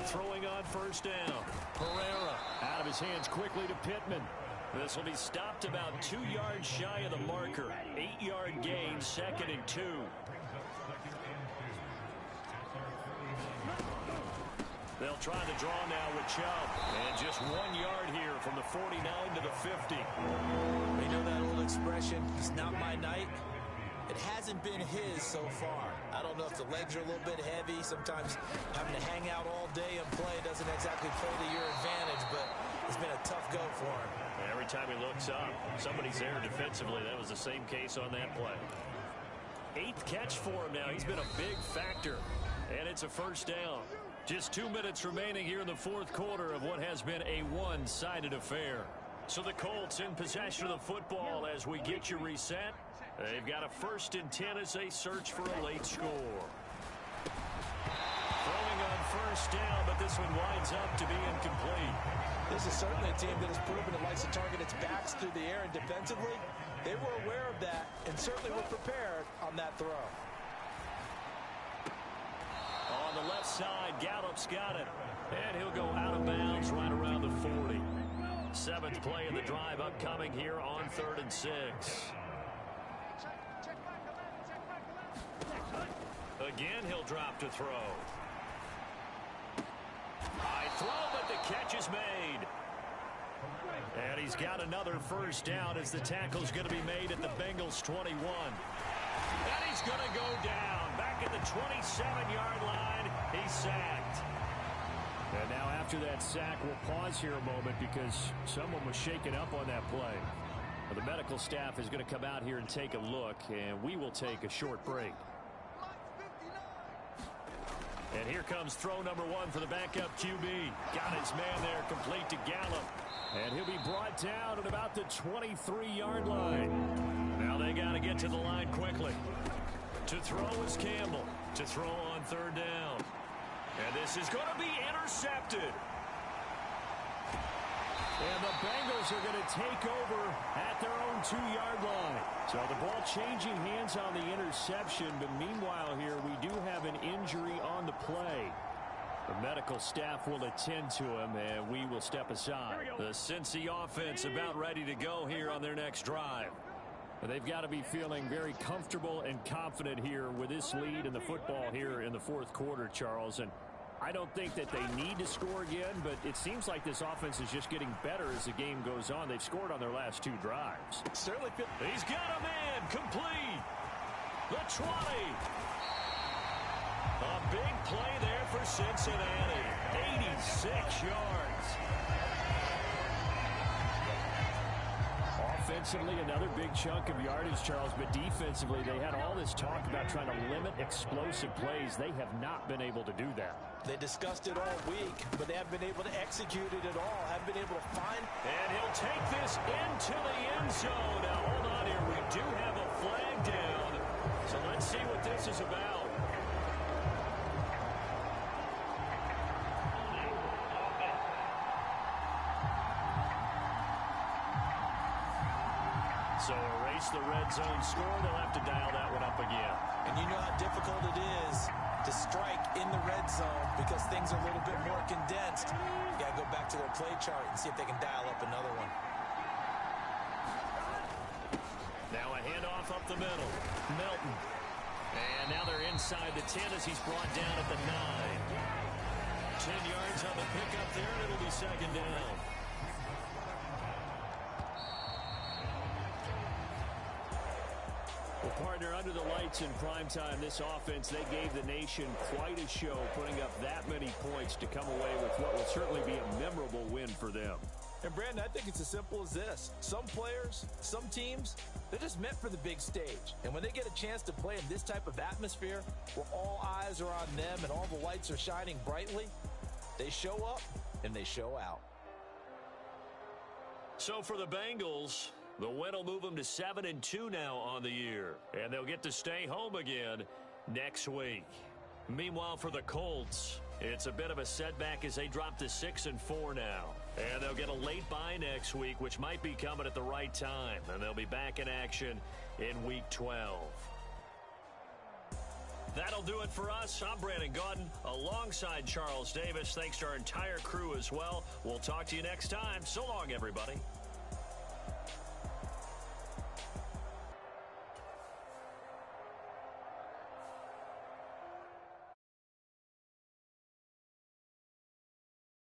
Throwing on first down. Pereira Out of his hands quickly to Pittman. This will be stopped about 2 yards shy of the marker. 8-yard gain, 2nd and 2. They'll try the draw now with Chubb. And just 1 yard here from the 49 to the 50. You know that old expression, it's not my night? It hasn't been his so far. I don't know if the legs are a little bit heavy. Sometimes having to hang out all day and play doesn't exactly play to your advantage, but it's been a tough go for him. Every time he looks up, somebody's there defensively. That was the same case on that play. 8th catch for him now. He's been a big factor. And it's a first down. Just 2 minutes remaining here in the fourth quarter of what has been a one-sided affair. So the Colts in possession of the football as we get you reset. They've got a 1st and 10 as they search for a late score. Throwing on first down, but this one winds up to be incomplete. This is certainly a team that has proven it likes to target its backs through the air, and defensively, they were aware of that and certainly were prepared on that throw. On the left side, Gallup's got it. And he'll go out of bounds right around the 40. 7th play of the drive upcoming here on 3rd and 6. Again, he'll drop to throw. High throw, but the catch is made. And he's got another first down as the tackle's going to be made at the Bengals 21. And he's going to go down. Back at the 27-yard line, he's sacked. And now after that sack, we'll pause here a moment because someone was shaken up on that play. The medical staff is going to come out here and take a look, and we will take a short break. And here comes throw number 1 for the backup QB. Got his man there, complete to Gallup. And he'll be brought down at about the 23-yard line. Now they got to get to the line quickly. To throw is Campbell. To throw on 3rd down. And this is going to be intercepted. And the Bengals are going to take over at their own 2-yard line. So the ball changing hands on the interception. But meanwhile here, we do have an injury on the play. The medical staff will attend to him, and we will step aside. The Cincy offense about ready to go here on their next drive. They've got to be feeling very comfortable and confident here with this lead in the football here in the fourth quarter, Charles. And I don't think that they need to score again, but it seems like this offense is just getting better as the game goes on. They've scored on their last 2 drives. Certainly. He's got a man complete. The 20. A big play there for Cincinnati. 86 yards. Offensively, another big chunk of yardage, Charles, but defensively, they had all this talk about trying to limit explosive plays. They have not been able to do that. They discussed it all week, but they haven't been able to execute it at all. Haven't been able to find. And he'll take this into the end zone. Now, hold on here. We do have a flag down. So let's see what this is about. So erase the red zone score. They'll have to dial that one up again. And you know how difficult it is to strike in the red zone because things are a little bit more condensed. You got to go back to their play chart and see if they can dial up another one. Now a handoff up the middle. Melton. And now they're inside the 10 as he's brought down at the 9. 10 yards on the pickup there, and it'll be second down. Well, partner, under the lights in primetime, this offense, they gave the nation quite a show, putting up that many points to come away with what will certainly be a memorable win for them. And, Brandon, I think it's as simple as this. Some players, some teams, they're just meant for the big stage. And when they get a chance to play in this type of atmosphere where all eyes are on them and all the lights are shining brightly, they show up and they show out. So for the Bengals, the win will move them to 7-2 now on the year. And they'll get to stay home again next week. Meanwhile, for the Colts, it's a bit of a setback as they drop to 6-4 now. And they'll get a late bye next week, which might be coming at the right time. And they'll be back in action in Week 12. That'll do it for us. I'm Brandon Gaudin alongside Charles Davis. Thanks to our entire crew as well. We'll talk to you next time. So long, everybody.